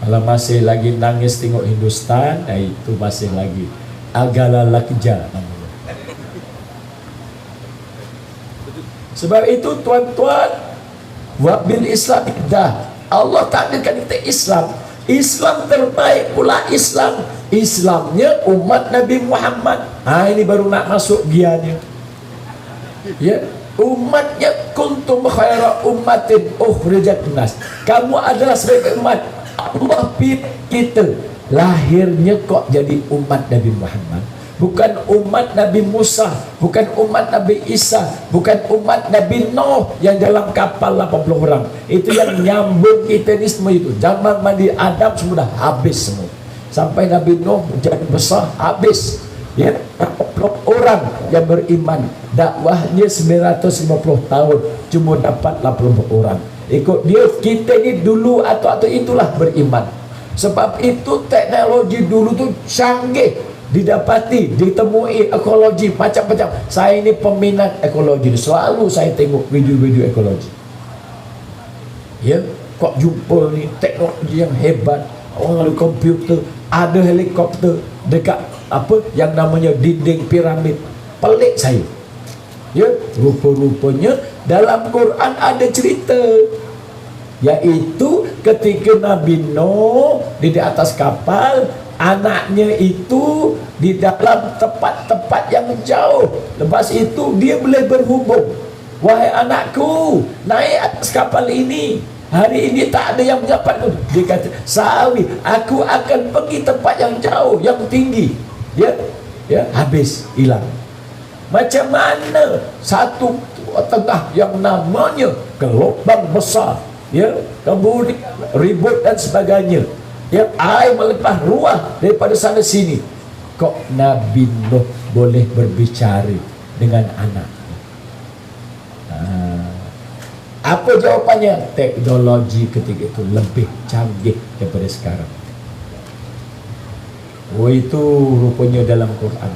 S4: Kalau masih lagi nangis tengok Hindustan, itu masih lagi agala lakja namanya. Sebab itu tuan-tuan, wabil Islam dah Allah takdirkan kita Islam. Islam terbaik pula Islam. Islamnya umat Nabi Muhammad. Ini baru nak masuk gianya. Ya, umatnya kuntum khaira ummatin ukhrijat linnas. Kamu adalah sebagai umat. Allah pilih kita. Lahirnya kok jadi umat Nabi Muhammad. Bukan umat Nabi Musa, bukan umat Nabi Isa, bukan umat Nabi Nuh yang dalam kapal 80 orang. Itu yang nyambung kita ni semua itu. Zaman mandi Adam semua dah habis semua. Sampai Nabi Nuh jadi besar habis. Ya, 80 orang yang beriman. Dakwahnya 950 tahun, cuma dapat 80 orang. Ikut dia, kita ni dulu atau itulah beriman. Sebab itu teknologi dulu tu canggih. Didapati, ditemui ekologi macam-macam. Saya ini peminat ekologi, selalu saya tengok video-video ekologi. Ya, kok jumpa ni teknologi yang hebat. Orang ada komputer, ada helikopter dekat apa yang namanya dinding piramid. Pelik saya. Ya, rupa-rupanya dalam Quran ada cerita, yaitu ketika Nabi Nuh di atas kapal, anaknya itu di dalam tempat-tempat yang jauh. Lepas itu dia boleh berhubung. Wahai anakku, naik atas kapal ini. Hari ini tak ada yang menyapatku. Dia kata, Sawi, aku akan pergi tempat yang jauh, yang tinggi. Ya, habis, hilang. Macam mana satu tengah yang namanya gelombang besar, ya, kemudian ribut dan sebagainya. Ya, air melepas ruah daripada sana sini. Kok Nabi Nuh boleh berbicara dengan anak? Apa jawapannya? Teknologi ketika itu lebih canggih daripada sekarang. Oh, itu rupanya dalam Quran.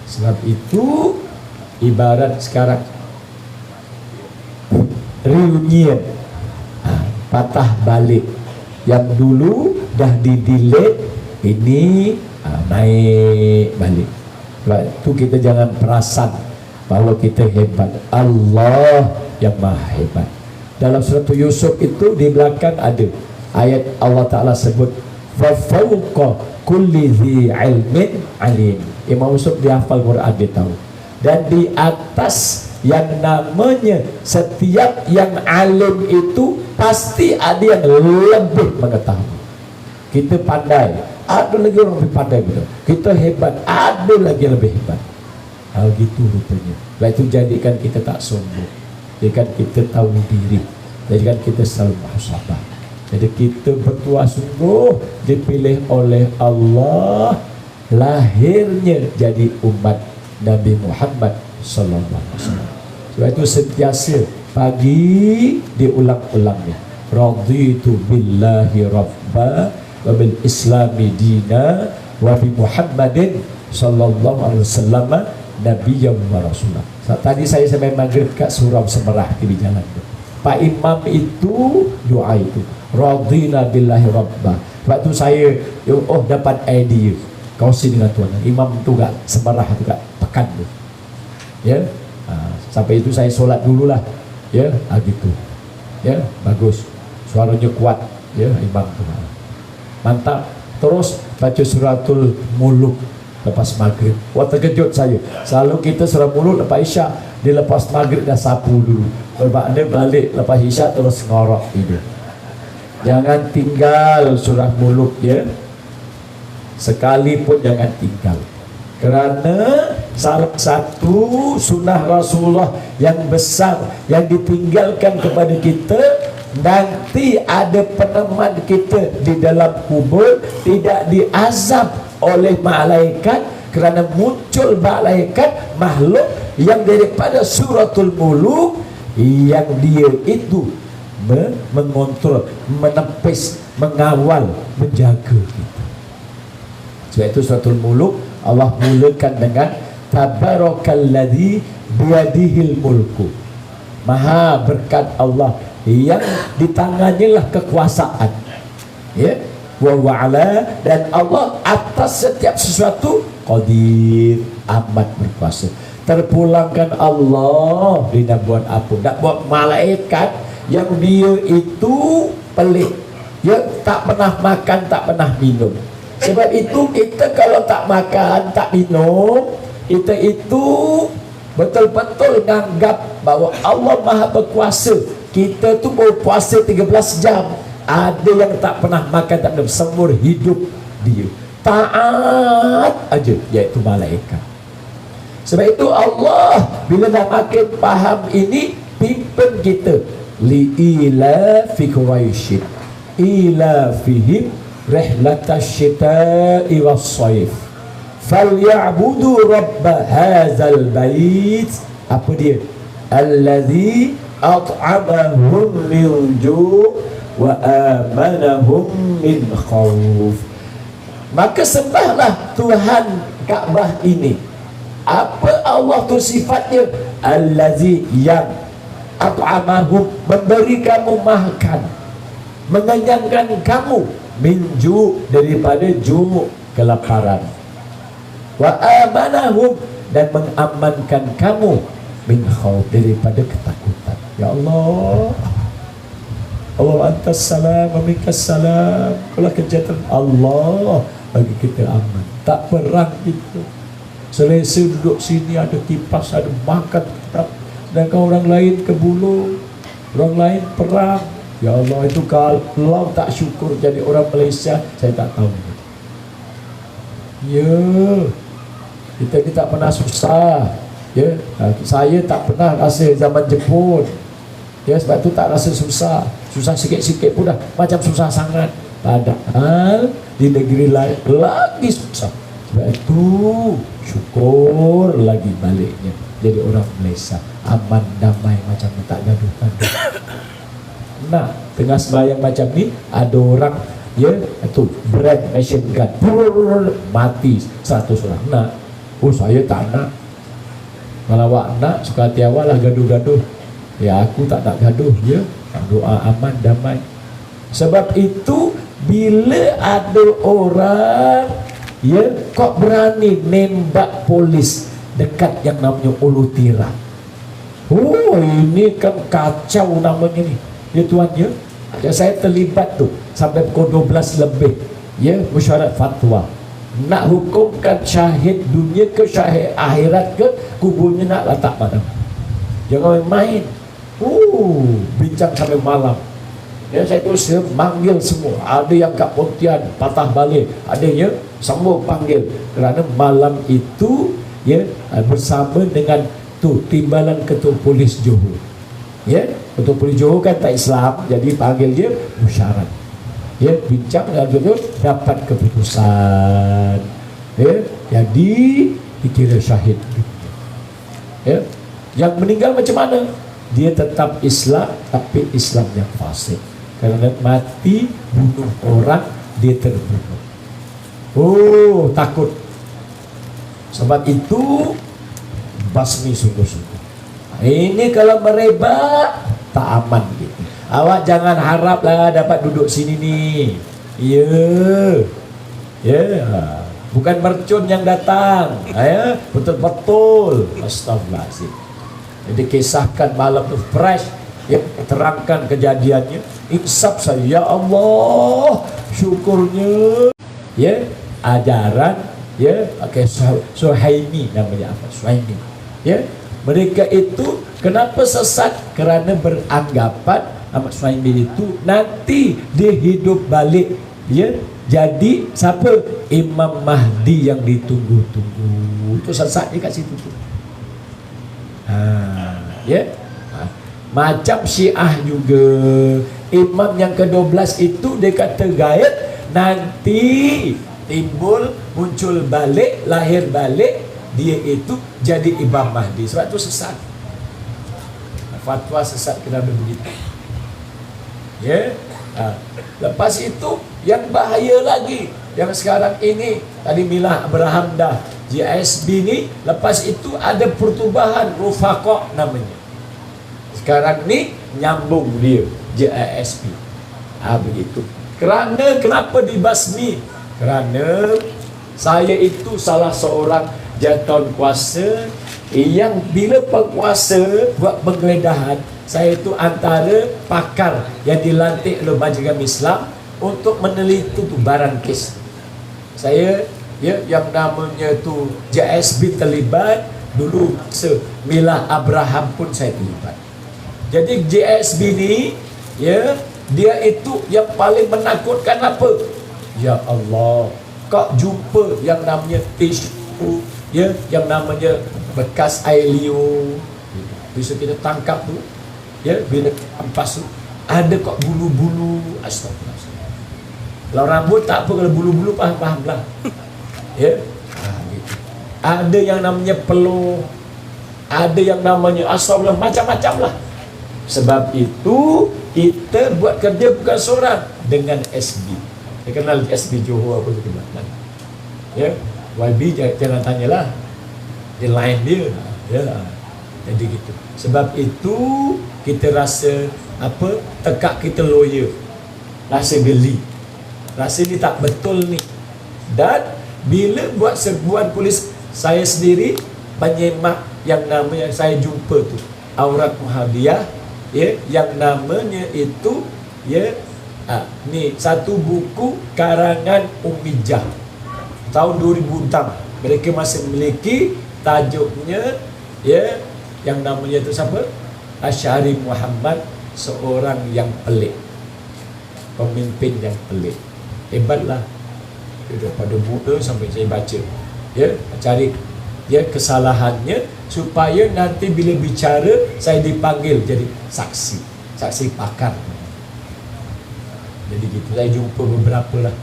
S4: Sebab itu ibarat sekarang reunion, patah balik. Yang dulu dah di-delete, ini naik balik. Sebab itu kita jangan perasan bahwa kita hebat. Allah yang maha hebat. Dalam surah Yusuf itu di belakang ada ayat Allah Ta'ala sebut fa fawqa kulli dhi ilmin alim. Imam Yusuf dia hafal Quran, dia tahu. Dan di atas yang namanya setiap yang alim itu pasti ada yang lebih mengetahui. Kita pandai, ada lagi orang lebih pandai betul. Kita hebat, ada lagi yang lebih hebat. Hal gitu rupanya. Sebab itu jadikan kita tak sombong, jadikan kita tahu diri, jadikan kita selalu muhasabah. Jadi kita bertuah sungguh dipilih oleh Allah, lahirnya jadi umat Nabi Muhammad sallallahu alaihi wasallam. Sebab itu sentiasa pagi diulang-ulangnya. Raditu billahi rabba wa bil islami dina wa bi Muhammadin sallallahu alaihi wasallam nabiyyan wa rasulah. Tadi saya sampai maghrib kat surau Semerah di jalan tu. Pak Imam itu doa itu. Radina billahi rabba. Waktu saya dapat idea kongsi dengan Tuhan. Imam tu kat Semerah tu kat Pekan tu. Ya. Sampai itu saya solat dululah. Ya, gitu. Ya, bagus. Suaranya kuat, ya, imam tu. Mantap. Terus baca suratul Muluk lepas maghrib. Wah, terkejut saya. Selalu kita surah Muluk lepas Isyak, dia lepas maghrib dah sapu dulu. Bermakna balik lepas Isyak terus ngorok tidur. Jangan tinggal surah Muluk, ya. Sekalipun jangan tinggal. Kerana salah satu sunnah Rasulullah yang besar yang ditinggalkan kepada kita, nanti ada peneman kita di dalam kubur tidak diazab oleh malaikat, kerana muncul malaikat makhluk yang daripada suratul Muluk yang dia itu mengontrol, menepis, mengawal, menjaga kita. Sebab itu suratul Muluk Allah mulakan dengan tabarakalladzi biyadihil mulku. Maha berkat Allah yang di tangannya lah kekuasaan. Ya, wa wa'ala, dan Allah atas setiap sesuatu qadir, amat berkuasa. Terpulangkan Allah dia nak buat apa? Nak buat malaikat yang dia itu pelik, dia tak pernah makan, tak pernah minum. Sebab itu kita kalau tak makan, tak minum, kita itu betul-betul menganggap bahawa Allah Maha Berkuasa. Kita tu baru puasa 13 jam. Ada yang tak pernah makan, tak minum seumur hidup dia. Taat aja, iaitu malaikat. Sebab itu Allah bila dah makin faham ini, pimpin kita li'ila fi Quraisyin ila fihim rihlatash syita'i was-sayf falyabudu rabb hadzal bait. Apa dia? Allazi at'amahum min ju' wa amanahum min khauf. Maka sembahlah Tuhan Kaabah ini. Apa Allah tu sifatnya? Allazi, yang at'amahum, memberi kamu makan, mengenyangkan kamu, minju, daripada ju', kelaparan, wa amanahum, dan mengamankan kamu, min khauf, daripada ketakutan. Ya Allah, Allah antas salam wa minkas salam. Kalau kejahatan Allah bagi kita aman, tak perang kita. Selesa duduk sini, ada kipas, ada makan tetap. Dan orang lain ke bulu, orang lain perang. Ya Allah, itu kalau tak syukur jadi orang Malaysia, saya tak tahu. Ya, kita tak pernah susah. Ya, saya tak pernah rasa zaman Jepun. Ya, sebab tu tak rasa susah. Susah sikit-sikit pun dah macam susah sangat. Padahal di negeri lain lagi susah. Sebab itu syukur lagi baliknya jadi orang Malaysia, aman, damai, macam tak gaduh-gaduh. Nah, tengah sembahyang macam ni, ada orang, ya, itu brand machine gun, mati 100 orang. Nak, oh saya tak nak. Kalau awak nak, suka hati awak lah gaduh-gaduh. Ya, aku tak nak gaduh, ya. Doa aman, damai. Sebab itu bila ada orang, ya, kok berani nembak polis, dekat yang namanya Ulu Tiram. Oh, ini kan kacau namanya ni. Ya tuan ya. Ada saya terlibat tu sampai pukul 12 lebih. Ya, mesyuarat fatwa. Nak hukumkan syahid dunia ke syahid akhirat ke, kuburnya nak letak mana? Jangan main. Bincang sampai malam. Ya, saya terus manggil semua. Ada yang kat Pontian patah balik, ada yang semua panggil kerana malam itu ya bersama dengan tu timbalan ketua polis Johor. Ya, ketua polis Johor kan tak Islam, jadi panggil dia musyarat. Ya, bincang dan betul dapat keputusan. Ya, jadi dikira syahid. Ya, yang meninggal macam mana? Dia tetap Islam tapi Islam yang fasik. Kerana mati bunuh orang, dia terbunuh. Oh, takut. Sebab itu basmi sungguh-sungguh. Ini kalau merebak tak aman gitu. Awak jangan haraplah dapat duduk sini nih. Ya, bukan mercun yang datang. Ya, betul-betul. Astagfirullahaladzim. Jadi kisahkan malam itu fresh. Ya, terangkan kejadiannya. Insaf saya, ya Allah, syukurnya. Ya, ajaran. Ya, pakai Suhaimi namanya apa? Suhaimi. Ya, mereka itu kenapa sesat? Kerana beranggapan Ahmad Suhaimi itu nanti dia hidup balik. Ya, jadi siapa? Imam Mahdi yang ditunggu-tunggu. Itu sesat dia kat situ tu. Ya. Macam Syiah juga. Imam yang ke-12 itu dia kata gaib nanti timbul, muncul balik, lahir balik, dia itu jadi Imam Mahdi. Sebab itu sesat. Fatwa sesat kerana begitu. Ya. Lepas itu yang bahaya lagi, yang sekarang ini tadi Milah Abraham dah GSB ni, lepas itu ada pertubahan Rufaqah namanya. Sekarang ni nyambung dia JASP. Begitu. Kenapa dibasmi? Kerana saya itu salah seorang jatuan kuasa yang bila penguasa buat penggeledahan, saya itu antara pakar yang dilantik oleh Majelis Islam untuk meneliti tu barang kes. Saya ya yang namanya tu JSB terlibat dulu, Milah Abraham pun saya terlibat. Jadi JSB ni ya, dia itu yang paling menakutkan apa? Ya Allah, kau jumpa yang namanya tisu, ya, yang namanya bekas air liur. Bisa kita tangkap tu, ya, bila ampas tu ada kok bulu-bulu. Astagfirullah. Kalau rambut tak apa, kalau bulu-bulu faham lah. Ya, gitu. Ada yang namanya peluh, ada yang namanya astagfirullah, macam-macam lah. Sebab itu kita buat kerja bukan seorang, dengan SB. Dia kenal SB Johor apa tu kan? Ya, YB jangan tanyalah, dia lain dia. Ya, jadi gitu. Sebab itu kita rasa apa? Tekak kita lawyer, rasa geli, rasa ni tak betul ni. Dan bila buat serbuan polis, saya sendiri penyemak yang namanya saya jumpa tu Aurat Muhammadiyah. Ya, yang namanya itu ya, ni satu buku karangan Ummijah tahun 2006. Mereka masih memiliki tajuknya ya, yang namanya itu siapa? Asy'ari Muhammad, seorang yang pelik, pemimpin yang pelik. Hebatlah. Daripada muda sampai saya baca, ya, cari ya kesalahannya supaya nanti bila bicara saya dipanggil jadi saksi pakar. Jadi gitu, saya jumpa beberapa lah,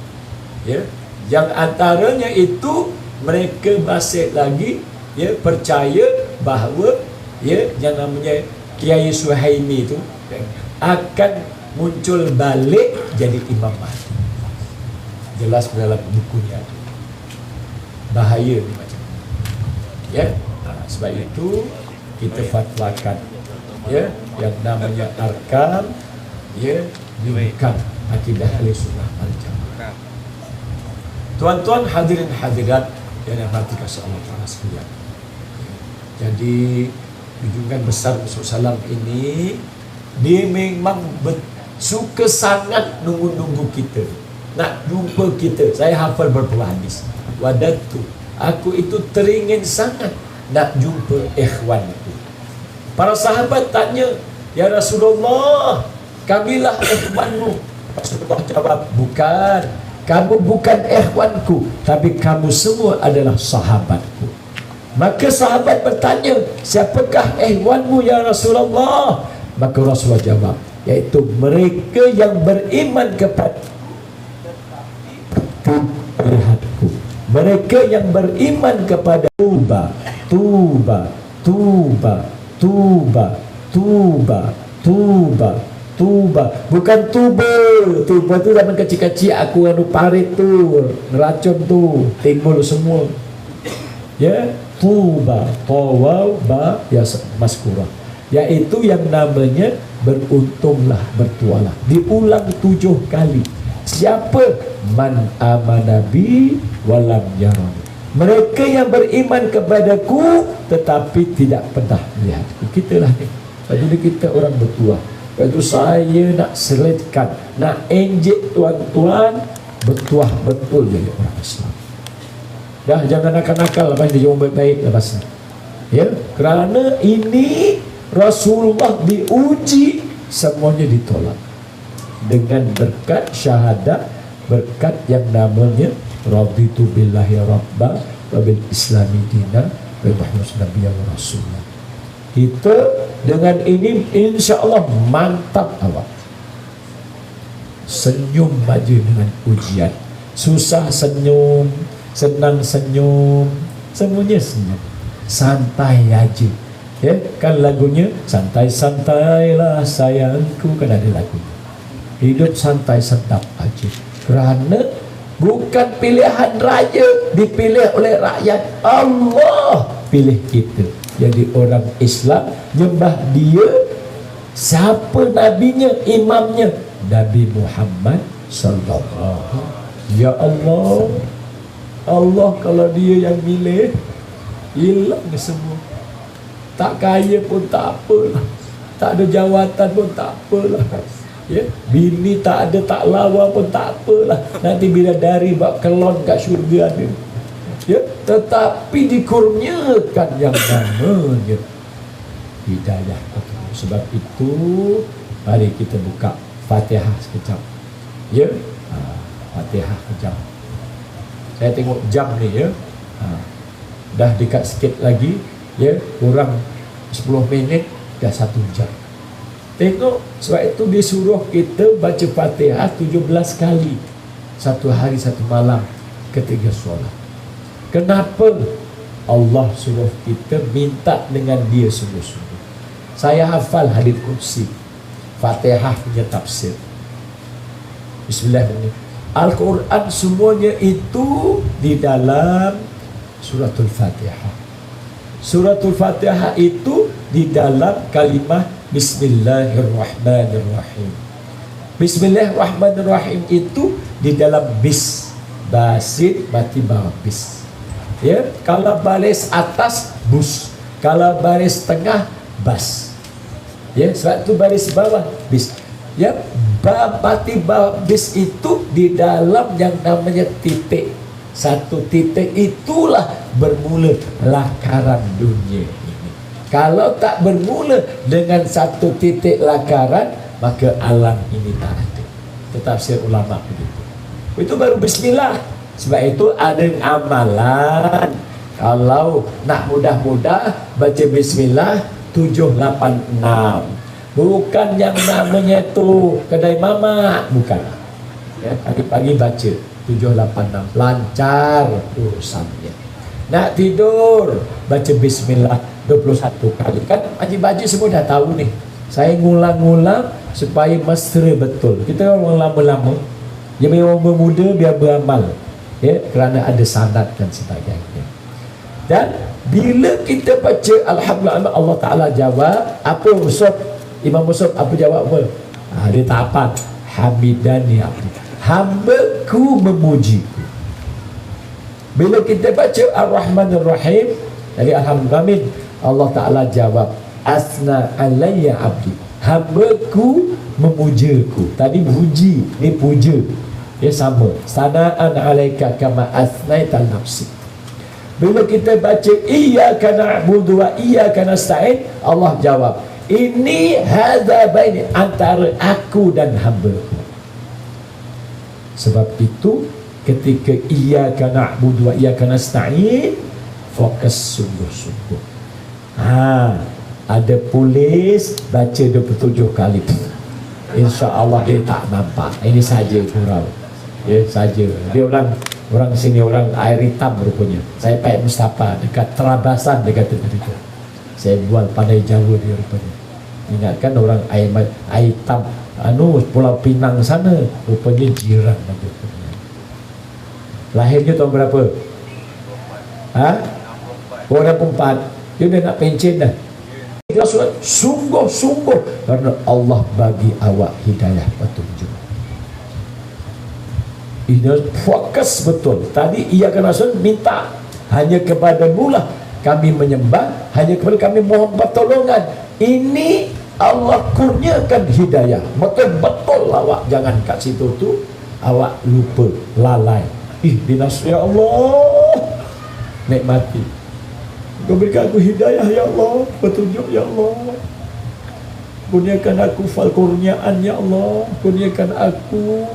S4: ya, yang antaranya itu mereka masih lagi ya percaya bahawa ya yang namanya Kiai Suhaimi itu akan muncul balik jadi Imam Mahdi. Jelas dalam bukunya, bahaya ni macam ni. Ya, sebab itu kita fatwakan ya yang namanya arkam ya bukan akidah Ahlussunnah wal Jamaah. Tuan-tuan hadirin hadirat yang dirahmati kasih Allah Taala sekalian. Jadi junjungan besar Rasulullah SAW ini dia memang suka sangat nunggu-nunggu kita, nak jumpa kita. Saya hafal berpuluh hadis. Wadatu, aku itu teringin sangat nak jumpa ikhwanku. Para sahabat tanya, ya Rasulullah, kamilah ikhwanmu. Rasulullah jawab, bukan, kamu bukan ikhwanku, tapi kamu semua adalah sahabatku. Maka sahabat bertanya, siapakah ikhwanmu ya Rasulullah? Maka Rasulullah jawab, yaitu mereka yang beriman kepada Tuhanku, mereka yang beriman kepada Tuba, Tuba, Tuba, Tuba, Tuba, Tuba, Tuba, bukan Tuba. Tuba tu zaman kecil-kecil aku anu parit tu, racun tu timbul semua. Ya, Tuba, Tawaw, Ba, ya maskurah, yaitu yang namanya beruntunglah, bertualah. Diulang 7 kali. Siapa? Man amanabi walam yarani. Mereka yang beriman kepadaku tetapi tidak pernah melihatku. Kita lah ni. Lepas tu kita orang bertuah. Lepas tu saya nak selitkan, nak enjek tuan-tuan bertuah betul jadi orang Islam. Dah, jangan nakal-nakal lepas dia jawab baik-baik lepas. Ya, kerana ini Rasulullah diuji, semuanya ditolak dengan berkat syahadat, berkat yang namanya raditu billahi rabba wa bil islami dina wa Muhammadin nabiyyan wa rasulullah. Kita dengan ini insya-Allah mantap awak. Senyum maju dengan ujian. Susah senyum, senang senyum, semuanya senyum. Santai aja. Ya, kan lagunya santai-santailah sayangku, kan ada lagunya. Hidup santai sedap aja. Kerana bukan pilihan raja, dipilih oleh rakyat. Allah pilih kita jadi orang Islam, nyembah dia. Siapa nabinya, imamnya? Nabi Muhammad sallallahu. Ya Allah, Allah kalau dia yang milih, hilang semua. Tak kaya pun tak apalah, tak ada jawatan pun tak apalah, ya, bini tak ada, tak lawa pun tak apalah, nanti bila dari bak kelon kat syurga ada, ya, tetapi dikurniakan yang namanya hidayah. Sebab itu mari kita buka Fatihah sekejap, ya. Fatihah sekejap. Saya tengok jam ni, ya. Dah dekat sikit lagi, ya, kurang 10 minit dah 1 jam. Tengok, sebab itu disuruh kita baca Fatihah 17 kali, 1 hari 1 malam ketika solat. Kenapa? Allah suruh kita minta dengan dia sungguh-sungguh. Saya hafal hadits qudsi, Fatihah punya tafsir. Bismillahirrahmanirrahim. Al-Quran semuanya itu di dalam suratul Fatihah. Suratul Fatihah itu di dalam kalimah Bismillahirrahmanirrahim. Bismillahirrahmanirrahim itu di dalam bis, basit, mati bawah bis. Ya, kalau baris atas bus, kalau baris tengah bas. Ya, sebab itu baris bawah bis. Ya, mati bawah bis itu di dalam yang namanya titik. 1 titik itulah bermula lakaran dunia ini. Kalau tak bermula dengan 1 titik lakaran, maka alam ini tak ada. Itu tafsir ulama begitu. Itu baru bismillah. Sebab itu ada amalan. Kalau nak mudah-mudah, baca bismillah 786. Bukan yang namanya tu kedai mamak, bukan. Ya, pagi-pagi baca 786, lancar urusannya. Nak tidur, baca bismillah 21 kali. Kan Haji Baji semua dah tahu nih. Saya ngulang-ngulang supaya mesra betul. Kita orang lama-lama, dia memang bermuda biar beramal, ya, kerana ada sanad dan sebagainya. Dan bila kita baca alhamdulillah, Allah Ta'ala jawab apa Ustaz? Imam Musab apa jawab apa? Dia tak apa. Hamidani abdi, hambaku memujiku. Bila kita baca Ar-Rahman Ar-Rahim, dari Alhamdulillah, Allah Ta'ala jawab, asna alayya abdi, hambaku memujaku. Tadi puji, ni puja. Ya sama. Sana'an alaika kama asnaita nafsi. Bila kita baca iyyaka na'budu wa iyyaka nasta'in, Allah jawab, ini hadza baini, antara aku dan hamba-Ku. Sebab itu ketika iyyaka na'budu wa iyyaka nasta'in, fokus sungguh-sungguh. Ada polis baca 27 kali. Insya-Allah dia tak nampak. Ini saja kurang. Ya, saja. Dia orang sini orang air hitam rupanya. Saya Pak Mustafa dekat Terabasan dia kata tadi tu. Saya bual pandai Jawa dia rupanya. Ingatkan orang air hitam Pulau Pinang sana rupanya jiran lagi. Lahirnya tahun berapa? Orang 64. Dia dah nak pencen dah. Sungguh-sungguh karena Allah bagi awak hidayah petunjuk. Ini fokus betul. Tadi ia kena minta hanya kepada mula kami menyembah, hanya kepada kami mohon pertolongan. Ini Allah kurniakan hidayah. Betul-betul awak jangan kat situ tu awak lupa, lalai. Ihdinas ya Allah. Nikmati. Kau berikan aku hidayah ya Allah, petunjuk ya Allah. Kurniakan aku fal kurniaan ya Allah. Kurniakan aku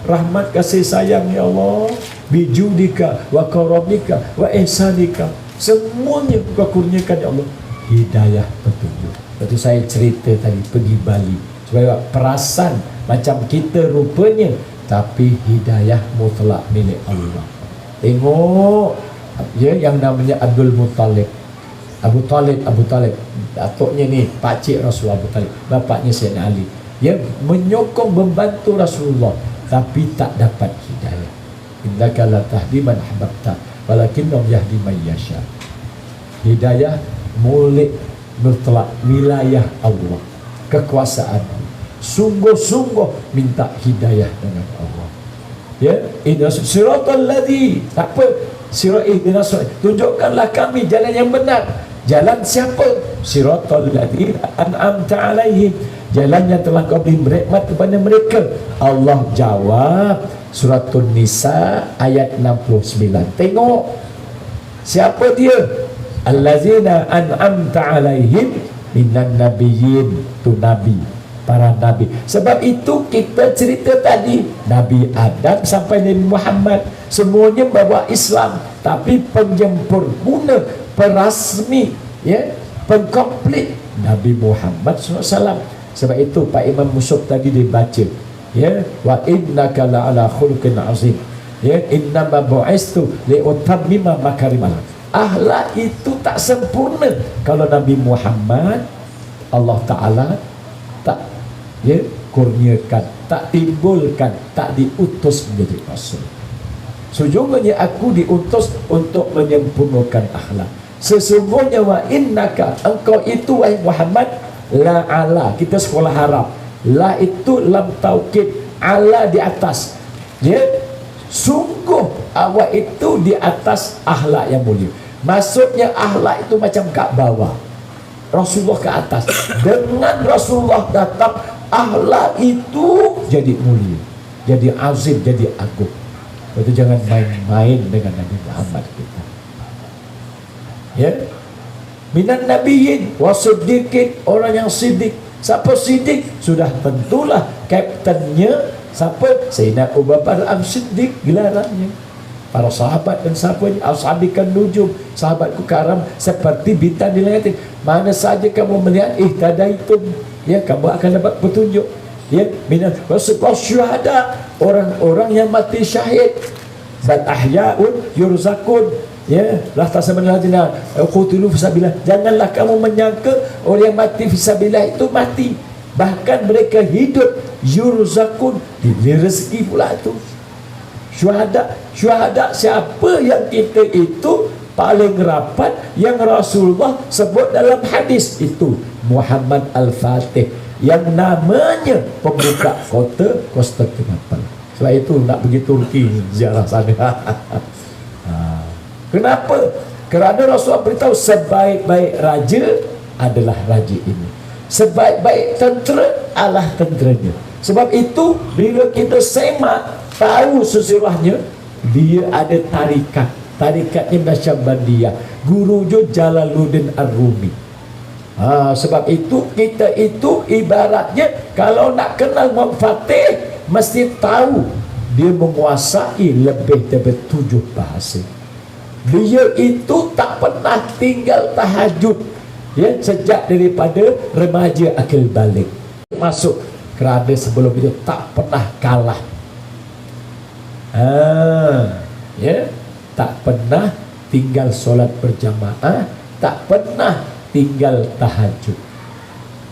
S4: rahmat kasih sayang ya Allah. Bijudika wa karamika wa ihsanika. Semuanya Kau kurniakan ya Allah. Hidayah petunjuk. Lepas tu saya cerita tadi pergi Bali supaya perasan macam kita rupanya, tapi hidayah mutlak milik Allah. Tengok ya yang namanya Abdul Muttalib. Abu Talib, datuknya ni pakcik Rasulullah Abu Talib, bapaknya Sayyidina Ali. Dia menyokong membantu Rasulullah tapi tak dapat hidayah. Innaka la tahdi man ahbabta walakinnahum yahdi man yasha. Hidayah mulik mutlak wilayah Allah, kekuasaan. Sungguh-sungguh minta hidayah dengan Allah. Ya, ihdinas siratal ladzi, apa? Ihdinas, tunjukkanlah kami jalan yang benar. Jalan siapa? Siratal ladzina an'amta alaihim, jalan yang telah Kau beri nikmat kepada mereka. Allah jawab Suratul Nisa ayat 69. Tengok siapa dia? Allazina an'amta alaihim minan nabiyyin, tu nabi, para nabi. Sebab itu kita cerita tadi Nabi Adam sampai Nabi Muhammad semuanya bawa Islam, tapi penyempurna, perasmi, ya, pengkomplit Nabi Muhammad SAW. Sebab itu Pak Imam Musuh tadi dibaca, ya, wa innaka la'ala khuluqin azim, ya, innama bu'istu li'utammima makarimal. Akhlak itu tak sempurna kalau Nabi Muhammad Allah Ta'ala tak, ya, kurniakan, tak timbulkan, tak diutus menjadi Rasul. Sejujurnya aku diutus untuk menyempurnakan akhlak. Sesungguhnya wa innaka, engkau itu wahai Muhammad, la ala, kita sekolah Arab, la itu lam taukid, ala di atas, ya, sungguh awak itu di atas akhlak yang mulia. Maksudnya akhlak itu macam kat bawah, Rasulullah ke atas. Dengan Rasulullah datang, akhlak itu jadi mulia, jadi azim, jadi agung. Itu jangan main-main dengan Nabi Muhammad kita. Ya, minan nabiyyin wasiddiqin, orang yang siddiq. Siapa siddiq? Sudah tentulah kaptennya siapa? Sayyidina Abu Bakar As-Siddiq gelarannya. Para sahabat dan sahabatnya, ashabikan nujum, sahabatku karam seperti bintang di langit. Mana saja kamu melihat ihtadaitum, ya, kamu akan dapat petunjuk. Ya, minan wasyuhada, orang-orang yang mati syahid. Bal ahyaun yurzakun, ya, la tasabanna qutilu fisabilillah. Janganlah kamu menyangka orang yang mati fisabilillah itu mati, bahkan mereka hidup, yurzakun, diberi rezeki pula itu. Syuhada siapa yang kita itu paling rapat yang Rasulullah sebut dalam hadis itu? Muhammad Al-Fatih, yang namanya pembuka kota Konstantinopel. Sebab itu nak pergi Turki ziarah sana. Kenapa? Kerana Rasulullah beritahu sebaik-baik raja adalah raja ini, sebaik-baik tentera adalah tenteranya. Sebab itu bila kita semak tahu sejarahnya, dia ada tarikatnya Nasyabandiyah, guru jo Jalaluddin Ar-Rumi. Sebab itu kita itu ibaratnya kalau nak kenal Imam Fatih mesti tahu dia menguasai lebih daripada 7 bahasa. Dia itu tak pernah tinggal tahajud, ya, sejak daripada remaja akil balik masuk, kerana sebelum itu tak pernah kalah. Ya, tak pernah tinggal solat berjamaah, tak pernah tinggal tahajud.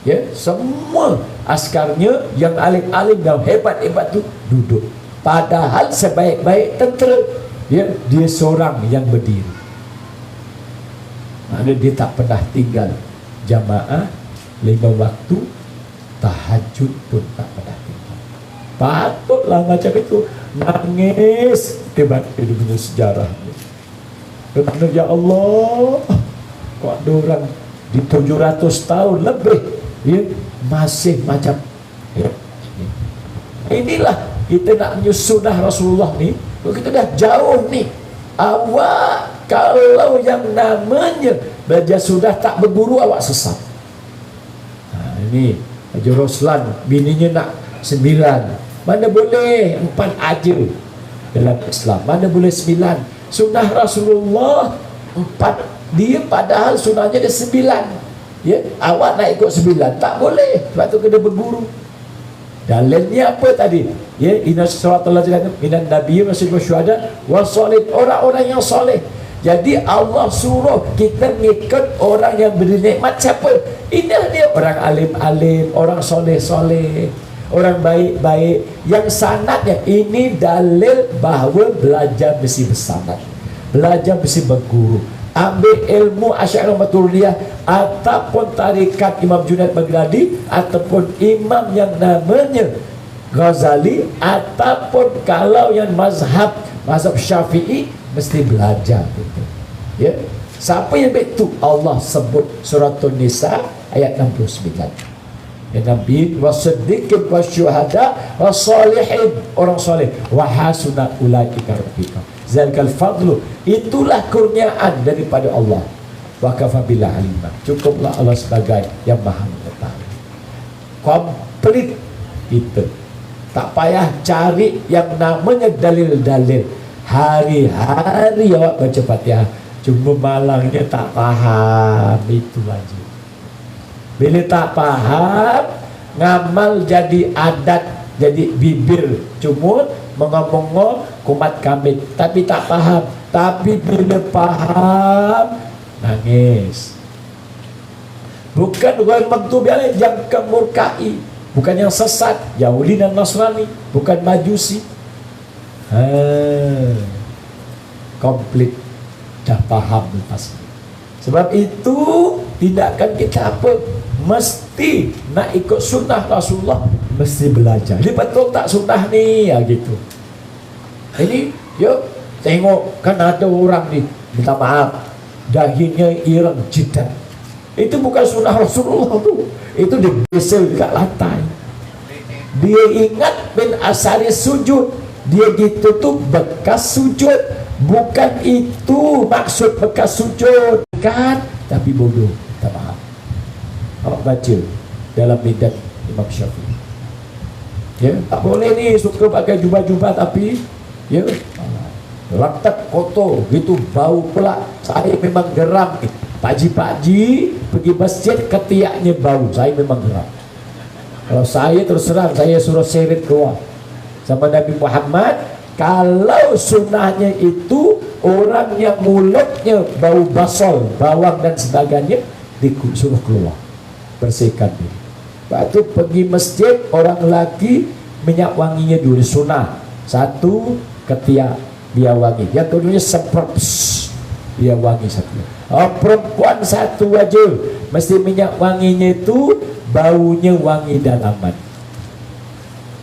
S4: Ya, semua askarnya yang alim-alim dan hebat-hebat tu duduk. Padahal sebaik-baik tentera, ya, dia seorang yang berdiri. Maknanya dia tak pernah tinggal jamaah 5 waktu, tahajud pun tak pernah tinggal. Patutlah macam itu nangis debat dia punya sejarah. Kerana ya Allah, kok ada orang di 700 tahun lebih, ya, masih macam, ya. Inilah kita nak menyusunah Rasulullah ni. Kita dah jauh ni. Awak kalau yang namanya belajar sudah tak berguru, awak sesat. Ini Haji Roslan bininya nak 9. Mana boleh 4 aja dalam Islam, mana boleh 9. Sunnah Rasulullah 4, dia padahal sunnahnya dia 9. Ya, awak nak ikut 9 tak boleh, sebab tu kena berguru. Dalilnya apa tadi? Ya, inna siratal ladzina minan nabiyyin wasyuhada wasolih, orang-orang yang soleh. Jadi Allah suruh kita ngikut orang yang beri nikmat. Siapa? Inilah dia, orang alim-alim, orang soleh-soleh, orang baik-baik yang sanadnya. Ini dalil bahawa belajar mesti bersanad, belajar mesti berguru. Ambil ilmu Asy'ariyah Maturidiyah ataupun tarikat Imam Junaid Baghdadi ataupun imam yang namanya Ghazali, ataupun kalau yang mazhab Syafi'i, mesti belajar itu. Ya, siapa yang betul? Allah sebut surah An-Nisa ayat 69. Ya, Nabi wasiddiqin wasyuhada wasalihin, orang soleh, wa hasuna ulaika rafiqa. Zalikal fadlu, itulah kurniaan daripada Allah. Wa kafa billah alimah, cukuplah Allah sebagai yang maha mengetahui. Komplit kita, tak payah cari yang namanya dalil-dalil. Hari-hari awak baca Fatihah, cuma malangnya tak faham, itu aja. Bila tak faham, ngamal jadi adat, jadi bibir, cuma mengomong kumat kamit, tapi tak faham. Tapi bila faham, nangis. Bukan orang maghdubi alaihim yang kemurkai, bukan yang sesat, Yahudi dan Nasrani, bukan Majusi. Komplit, dah faham lepas. Sebab itu tindakan kita apa? Mesti nak ikut sunnah Rasulullah, mesti belajar. Dia betul tak sunnah ni, ya gitu. Ini yuk tengok, kan ada orang ni minta maaf, dahinya ireng jidat. Itu bukan sunnah Rasulullah tu, itu digesel dekat lantai. Dia ingat bin asari sujud, dia gitu tu bekas sujud. Bukan itu maksud bekas sujud, kan? Tapi bodoh, tak faham. Awak baca dalam Midat Imam Syafi'i. Ya, tak boleh ni suka pakai jubah-jubah tapi ya lantak kotor gitu, bau pula. Saya memang geram ni. Pagi-pagi pergi masjid ketiaknya bau, saya memang geram. Kalau saya terus terang, saya suruh seret keluar sama Nabi Muhammad. Kalau sunnahnya itu orang yang mulutnya bau basol, bawang dan sebagainya, disuruh keluar, bersihkan diri. Lepas tu pergi masjid, orang lelaki minyak wanginya dulu sunnah. 1 ketiak dia wangi, yang keduanya semprot dia wangi 1. Perempuan 1 aja mesti minyak wanginya itu baunya wangi dalaman.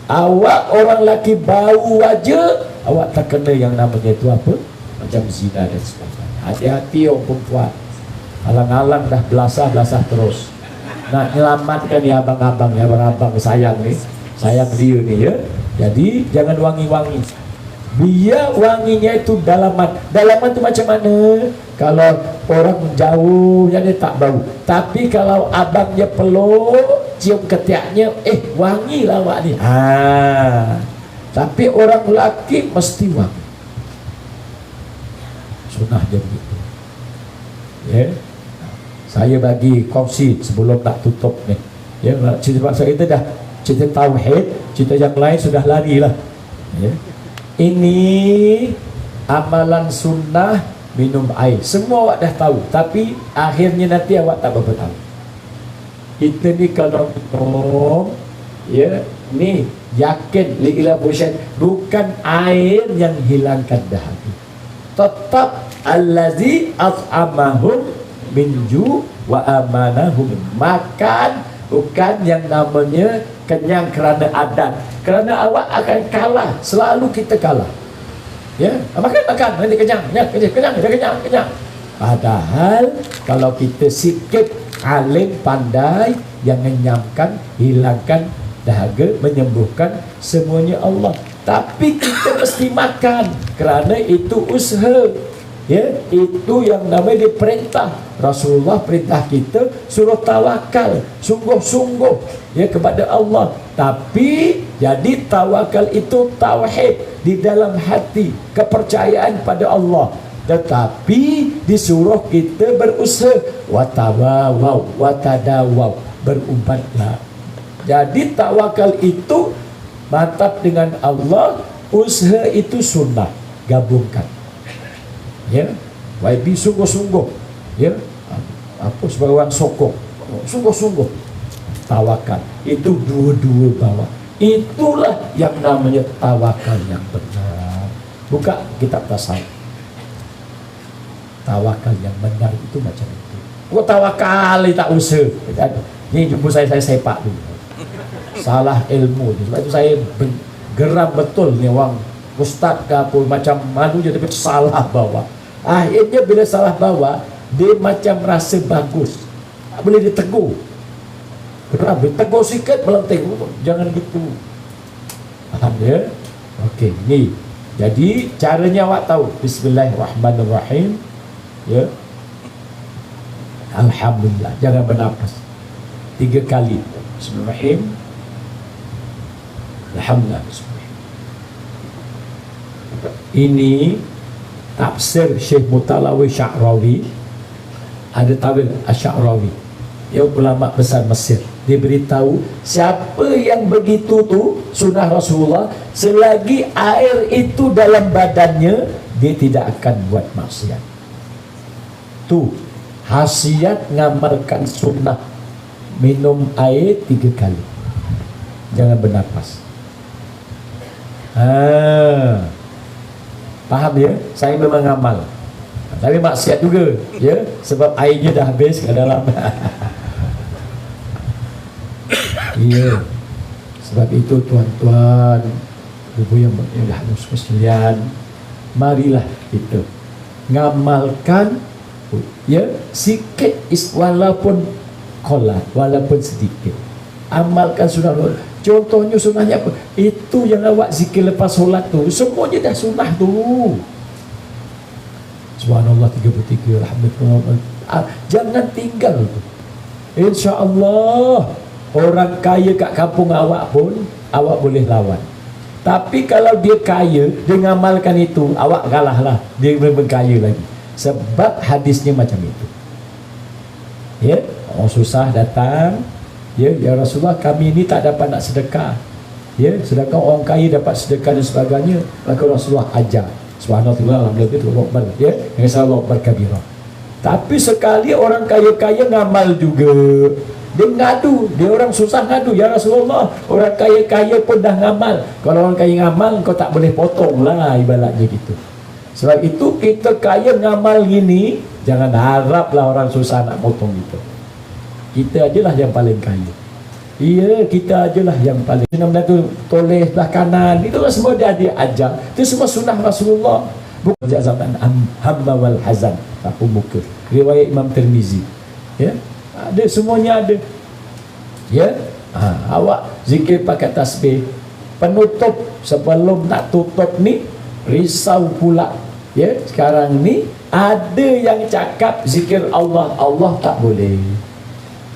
S4: Awak orang lelaki bau aja, awak tak kena yang namanya itu apa? Macam zina dan sebagainya. Hati-hati orang perempuan. Alang-alang dah belasah-belasah terus. Nak nyelamatkan ya abang-abang sayang ni. Sayang dia ni ya. Jadi jangan wangi-wangi. Biar wanginya itu dalaman. Dalaman tu macam mana? Kalau orang jauh jadi tak bau. Tapi kalau abangnya peluk, cium ketiaknya, wangi lah awak ni. Tapi orang lelaki mesti wangi. Sunnah je begitu. Ya. Saya bagi kongsi sebelum nak tutup ni. Ya, cerita pasal kita dah cerita tauhid, cerita yang lain sudah lari lah. Ya. Ini amalan sunnah minum air. Semua awak dah tahu, tapi akhirnya nanti awak tak berapa tahu. Kita ni kalau minum, ya, ni yakin li'ilah pusat bukan air yang hilangkan dahaga. Tetap allazi at'amahum min ju' wa amanahum. Makan bukan yang namanya kenyang kerana adat. Kerana awak akan kalah. Selalu kita kalah. Ya, makan nanti kenyang. Padahal kalau kita sikit alim pandai yang mengenyamkan, hilangkan dahaga, menyembuhkan, semuanya Allah. Tapi kita mesti makan kerana itu usaha. Ya, itu yang namanya diperintah. Rasulullah perintah kita suruh tawakal sungguh-sungguh ya kepada Allah. Tapi jadi tawakal itu tauhid di dalam hati, kepercayaan pada Allah. Tetapi disuruh kita berusaha, watawawau watadawau, berubatlah. Jadi tawakal itu mantap dengan Allah, usaha itu sunnah, gabungkan. Ya, YB sungguh-sungguh, ya, apa sebagai orang sokong, sungguh-sungguh, tawakal itu dua-dua bawa. Itulah yang namanya tawakal yang benar. Buka kitab tasawuf. Tawakal yang benar itu macam itu. Kau tawakal tak usaha. Ini jumpa saya sepak dulu. Salah ilmu. Sebab itu saya geram betul ni orang ustaz ke apa macam malu je tapi salah bawa. Akhirnya bila salah bawa, dia macam rasa bagus. Tak boleh ditegur. Kenapa? Ditegur sikit melenting. Jangan gitu. Faham ya? Okey, ni. Jadi caranya awak tahu. Bismillahirrahmanirrahim. Ya. Alhamdulillah. Jangan bernafas. 3 kali. Bismillahirrahmanirrahim. Alhamdulillah. Ini tafsir Syekh Mutalawi Sya'rawi. Ada tawil Asy-Sya'rawi, ya, ulama besar Mesir. Dia beritahu siapa yang begitu tu sunnah Rasulullah, selagi air itu dalam badannya, dia tidak akan buat maksiat. Tu khasiat ngamalkan sunnah, minum air 3 kali, jangan bernafas. Faham ya? Saya memang amal, tapi maksiat juga, ya, sebab airnya dah habis ke dalam. Iya. Sebab itu tuan-tuan, ibu yang harus sekalian, marilah kita ngamalkan, ya, sikit walaupun qolat, walaupun sedikit. Amalkan sunnah. Contohnya sunnahnya apa? Itu yang awak zikir lepas solat tu, semuanya dah sunnah tu. Subhanallah 33, alhamdulillah. Jangan tinggal tu. InsyaAllah orang kaya kat kampung awak pun awak boleh lawan. Tapi kalau dia kaya, dia ngamalkan itu, awak kalah lah. Dia memang kaya lagi. Sebab hadisnya macam itu. Ya, orang susah datang, ya, ya Rasulullah, kami ini tak dapat nak sedekah. Ya, sedangkan orang kaya dapat sedekah dan sebagainya. Maka Rasulullah ajar. Subhanallah, alhamdulillah, ya, yang salah berkabirah. Tapi sekali orang kaya-kaya ngamal juga. Dia ngadu, dia orang susah ngadu, ya Rasulullah, orang kaya-kaya pun dah ngamal. Kalau orang kaya ngamal, kau tak boleh potong lah, ibaratnya gitu. Sebab itu kita kaya ngamal gini, jangan haraplah orang susah nak potong gitu. Kita ajalah yang paling kaya. Iya, kita ajalah yang paling. Benda tu toleh belah kanan, itulah semua dia ajar. Itu semua sunnah Rasulullah. Bukan zaman hamma wal hazan. sapu muka. Riwayat Imam Tirmizi. Ya, ada, semuanya ada. Ya, awak zikir pakai tasbih. Penutup, sebelum nak tutup ni risau pula. Ya, sekarang ni ada yang cakap zikir Allah, Allah tak boleh.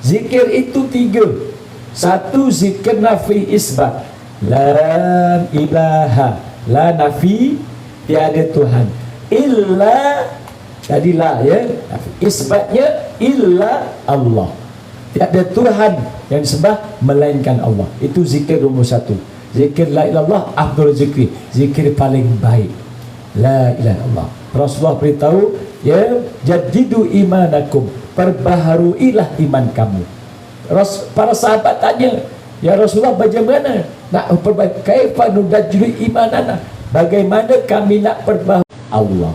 S4: Zikir itu 3. Satu, zikir nafi isbat. La ilaha, la nafi, tiada Tuhan. Illa, tadilah ya, isbatnya illa Allah. Tiada Tuhan yang disembah melainkan Allah. Itu zikir nombor 1. Zikir la ilallah afdal zikri, zikir paling baik. La ilaha illallah. Rasulullah beritahu, ya, jadidu imanakum, perbaharuilah iman kamu. Para sahabat tanya, ya Rasulullah, bagaimana nak perbaiki? Kaifa nudajjilu imanana? Bagaimana kami nak perbaharui Allah?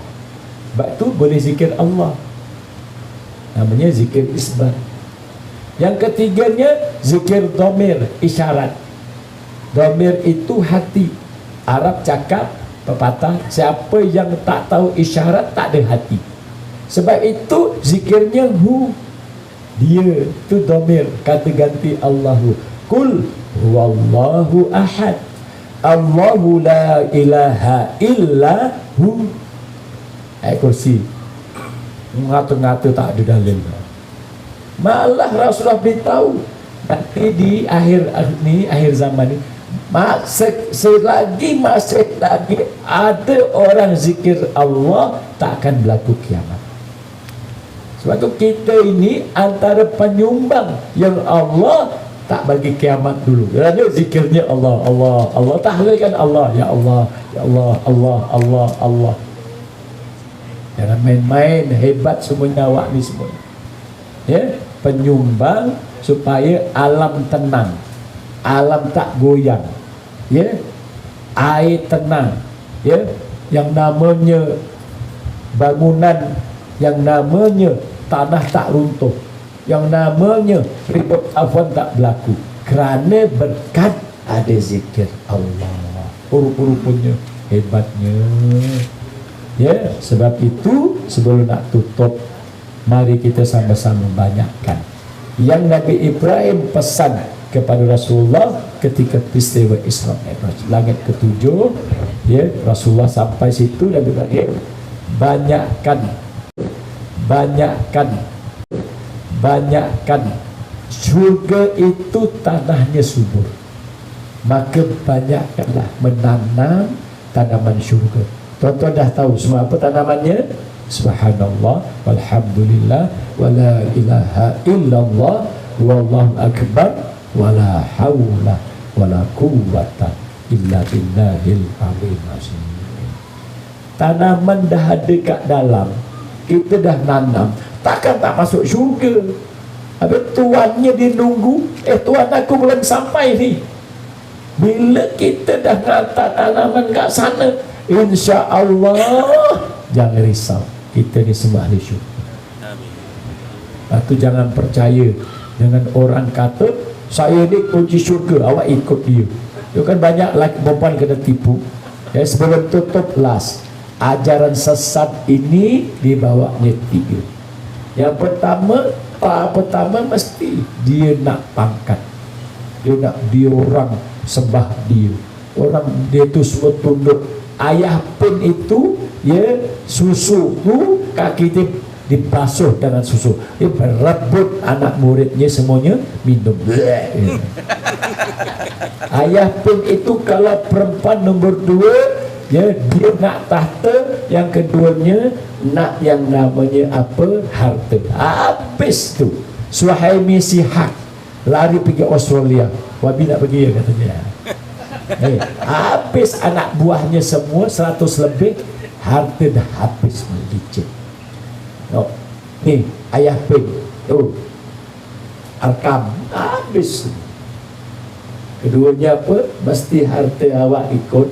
S4: Sebab tu boleh zikir Allah. Namanya zikir isbat. Yang ketiganya zikir dhamir, isyarat. Dhamir itu hati. Arab cakap pepatah, siapa yang tak tahu isyarat tak ada hati. Sebab itu zikirnya hu, dia tu dhamir, kata ganti Allahu. Kul huwallahu ahad, Allahu la ilaha illa hu. Ayat kursi ngata-ngata tak ada dalil. Malah Rasulullah beritahu nanti di akhir zaman ni, selagi masih lagi ada orang zikir Allah, tak akan berlaku kiamat. Sebab tu kita ini antara penyumbang yang Allah tak bagi kiamat dulu. Kerana zikirnya Allah, Allah, Allah, tahlilkan Allah, ya Allah, ya Allah, Allah, Allah, Allah. Jangan main-main, hebat semuanya awak ni semua. Ya, penyumbang supaya alam tenang, alam tak goyang. Ya, air tenang. Ya, yang namanya bangunan, yang namanya tanah tak runtuh, yang namanya ribut afwan tak berlaku, kerana berkat ada zikir Allah. Rupa-rupanya hebatnya. Ya, sebab itu sebelum nak tutup, mari kita sama-sama banyakkan yang Nabi Ibrahim pesan kepada Rasulullah ketika peristiwa Isra Mi'raj, langit ke-7. Ya, Rasulullah sampai situ, Nabi Ibrahim banyakkan syurga itu tanahnya subur, maka banyakkanlah menanam tanaman syurga. Tuan-tuan dah tahu semua apa tanamannya? Subhanallah, walhamdulillah, wala ilaha illallah, wallahu akbar, wala hawla wala quwwata illa billahil azim. Tanaman dah ada kat dalam, kita dah nanam, takkan tak masuk syurga. Habis tuannya dia nunggu, tuan aku belum sampai ni. Bila kita dah hantar tanaman kat sana, insya Allah jangan risau, kita ni semua ahli syurga. Lepas tu jangan percaya dengan orang kata saya ni kunci syurga, awak ikut dia. Itu kan banyak lelaki perempuan kena tipu. Ya, sebelum tutup last, ajaran sesat ini dibawanya 3. Yang pertama mesti dia nak pangkat, dia nak dia orang sembah dia, orang dia tu semua tunduk. Ayah pun itu, ya, susu tu kaki dia dibasuh dengan susu, dia berebut anak muridnya semuanya minum. Ayah pun itu kalau perempuan nombor 2, ya, dia nak tahta, yang keduanya nak yang namanya apa, harta. Habis tu Suhaimi Sihak lari pergi Australia. Wabi nak pergi ya katanya. Habis anak buahnya semua 100 lebih, harta dah habis licin. Oh, ni ayah pin tu Arkam habis. Keduanya apa, mesti harta awak ikut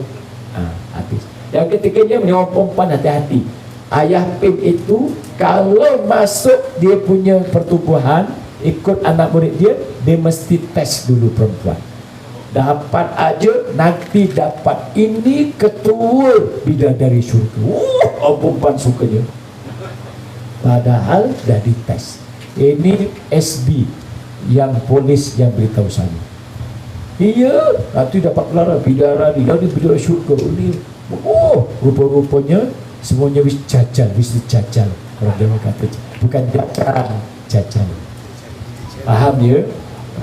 S4: habis. Yang ketiganya menyewa perempuan, hati-hati. Ayah pin itu kalau masuk dia punya pertubuhan ikut anak murid dia, dia mesti tes dulu perempuan. Dapat aja nanti dapat ini ketua bidadari syurga. Perempuan sukanya. Padahal dah dites. Ini SB yang polis yang beritahu saya. Iya, nanti dapat gelar bidara ni, dia bidara syurga ni. Oh, rupa-rupanya semuanya wis jajal, wis dijajal. Orang dia kata bukan jajal. Paham ya?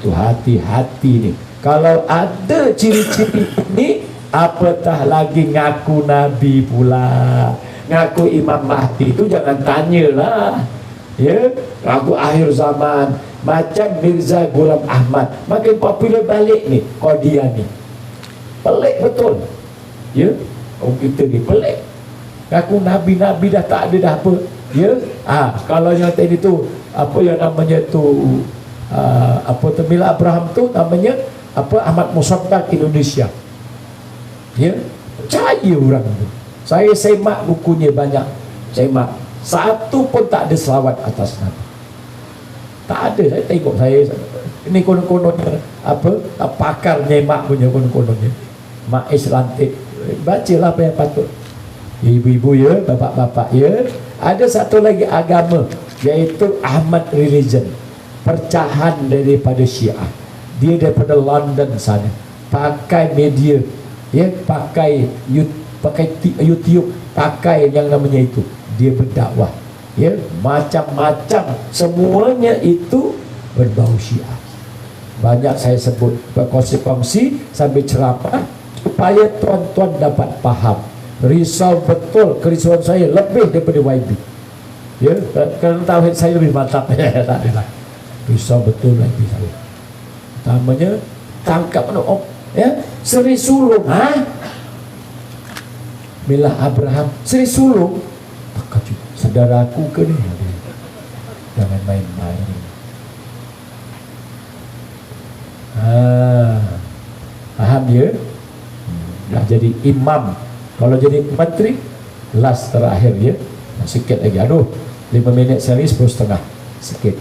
S4: Itu hati-hati ni. Kalau ada ciri-ciri ini, apatah lagi ngaku Nabi pula, ngaku Imam Mahdi, itu jangan tanyalah. Ya, ngaku akhir zaman macam Mirza Ghulam Ahmad, makin popular balik ni Qadiani. Pelik betul. Ya, orang kita ni pelik. Ngaku Nabi-Nabi dah tak ada dah apa. Ya, kalau yang tadi tu apa yang namanya tu apa Temila Abraham tu namanya apa Ahmad Musaddaq Indonesia. Ya, percaya orang tu. Saya semak bukunya banyak. Semak. Satu pun tak ada selawat atas Nabi. Tak ada. Saya tengok ini konon-kononnya apa pakar nyemak punya konon-kononnya. Mak Islantik. Bacalah apa yang patut. Ibu-ibu ya, bapak-bapak ya. Ada satu lagi agama iaitu Ahmad Religion. Percahan daripada Syiah. Dia daripada London sana. Pakai media, ya, pakai YouTube, pakai yang namanya itu. Dia berdakwah, ya, macam-macam, semuanya itu berbau Syiah. Banyak saya sebut, berkongsi-kongsi sambil ceramah supaya tuan-tuan dapat faham. Risau betul kerisauan saya lebih daripada YB. Ya, kerana tauhid saya lebih mantap. Tak adalah. Risau betul YB saya. Pertamanya tangkap ya, Seri Sulung, Milah Abraham, Seri Sulung. Takut saudaraku ke ni? Jangan main-main. Paham ya? Dah jadi imam. Kalau jadi menteri, last terakhir ya. Sikit lagi. Aduh, 5 minit sehari 10.30. Sikit.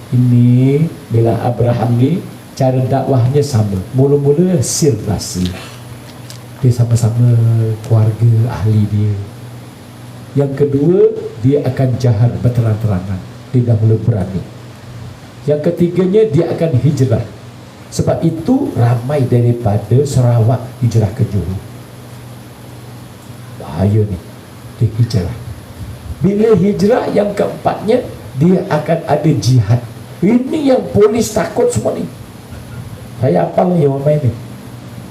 S4: Ini bila Abraham ni cara dakwahnya sama. Mula-mula sirrasi. Dia sama-sama keluarga ahli dia. Yang kedua, dia akan jahar berterang-terangan. Dia dah mula berani. Yang ketiganya, dia akan hijrah. Sebab itu ramai daripada Sarawak hijrah ke Johor. Bahaya ni. Dia hijrah. Bila hijrah yang keempatnya, dia akan ada jihad. Ini yang polis takut semua ni. Saya hafal ni orang main ni.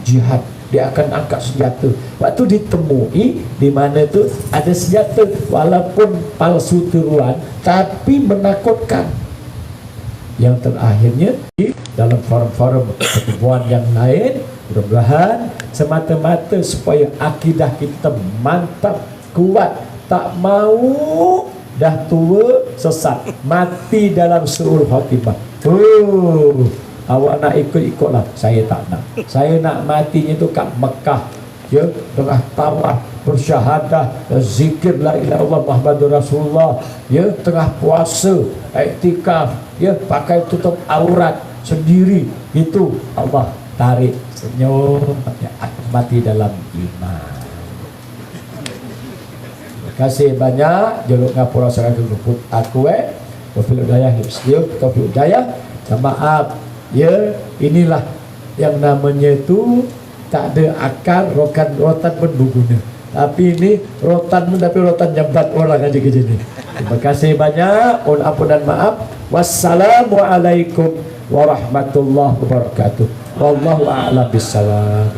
S4: Jihad. Dia akan angkat senjata. Waktu ditemui di mana tu ada senjata walaupun palsu tiruan tapi menakutkan. Yang terakhirnya dalam forum-forum pertemuan yang lain, mudah-mudahan semata-mata supaya akidah kita mantap, kuat, tak mau dah tua sesat, mati dalam suul khatimah. Awak nak ikut-ikutlah. Saya tak nak. Saya nak matinya tu kat Mekah, ya, tengah tawaf, bersyahadah, zikir la ilaha illallah Muhammadur Rasulullah, ya, tengah puasa, iktikaf, ya, pakai tutup aurat sendiri. Itu Allah tarik senyum, ya, mati dalam iman. Terima kasih banyak. Jaluk ngapura sangat keguput aku Taufiq Hidayah Hibsliu, Taufiq Hidayah. Maaf ya, inilah yang namanya itu tak ada akal. Rotan pun berguna. Tapi ini rotan pun, tapi rotan jambat orang aja ke sini. Terima kasih banyak. Mohon ampun dan maaf. Wassalamualaikum warahmatullahi wabarakatuh. Wallahu a'lam bishawab.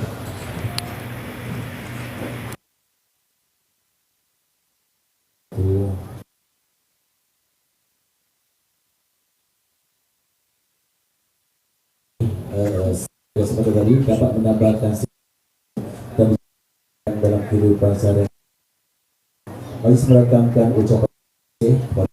S1: Seperti tadi dapat menambahkan dan dalam kehidupan sehari-hari. Mari merakamkan ucapan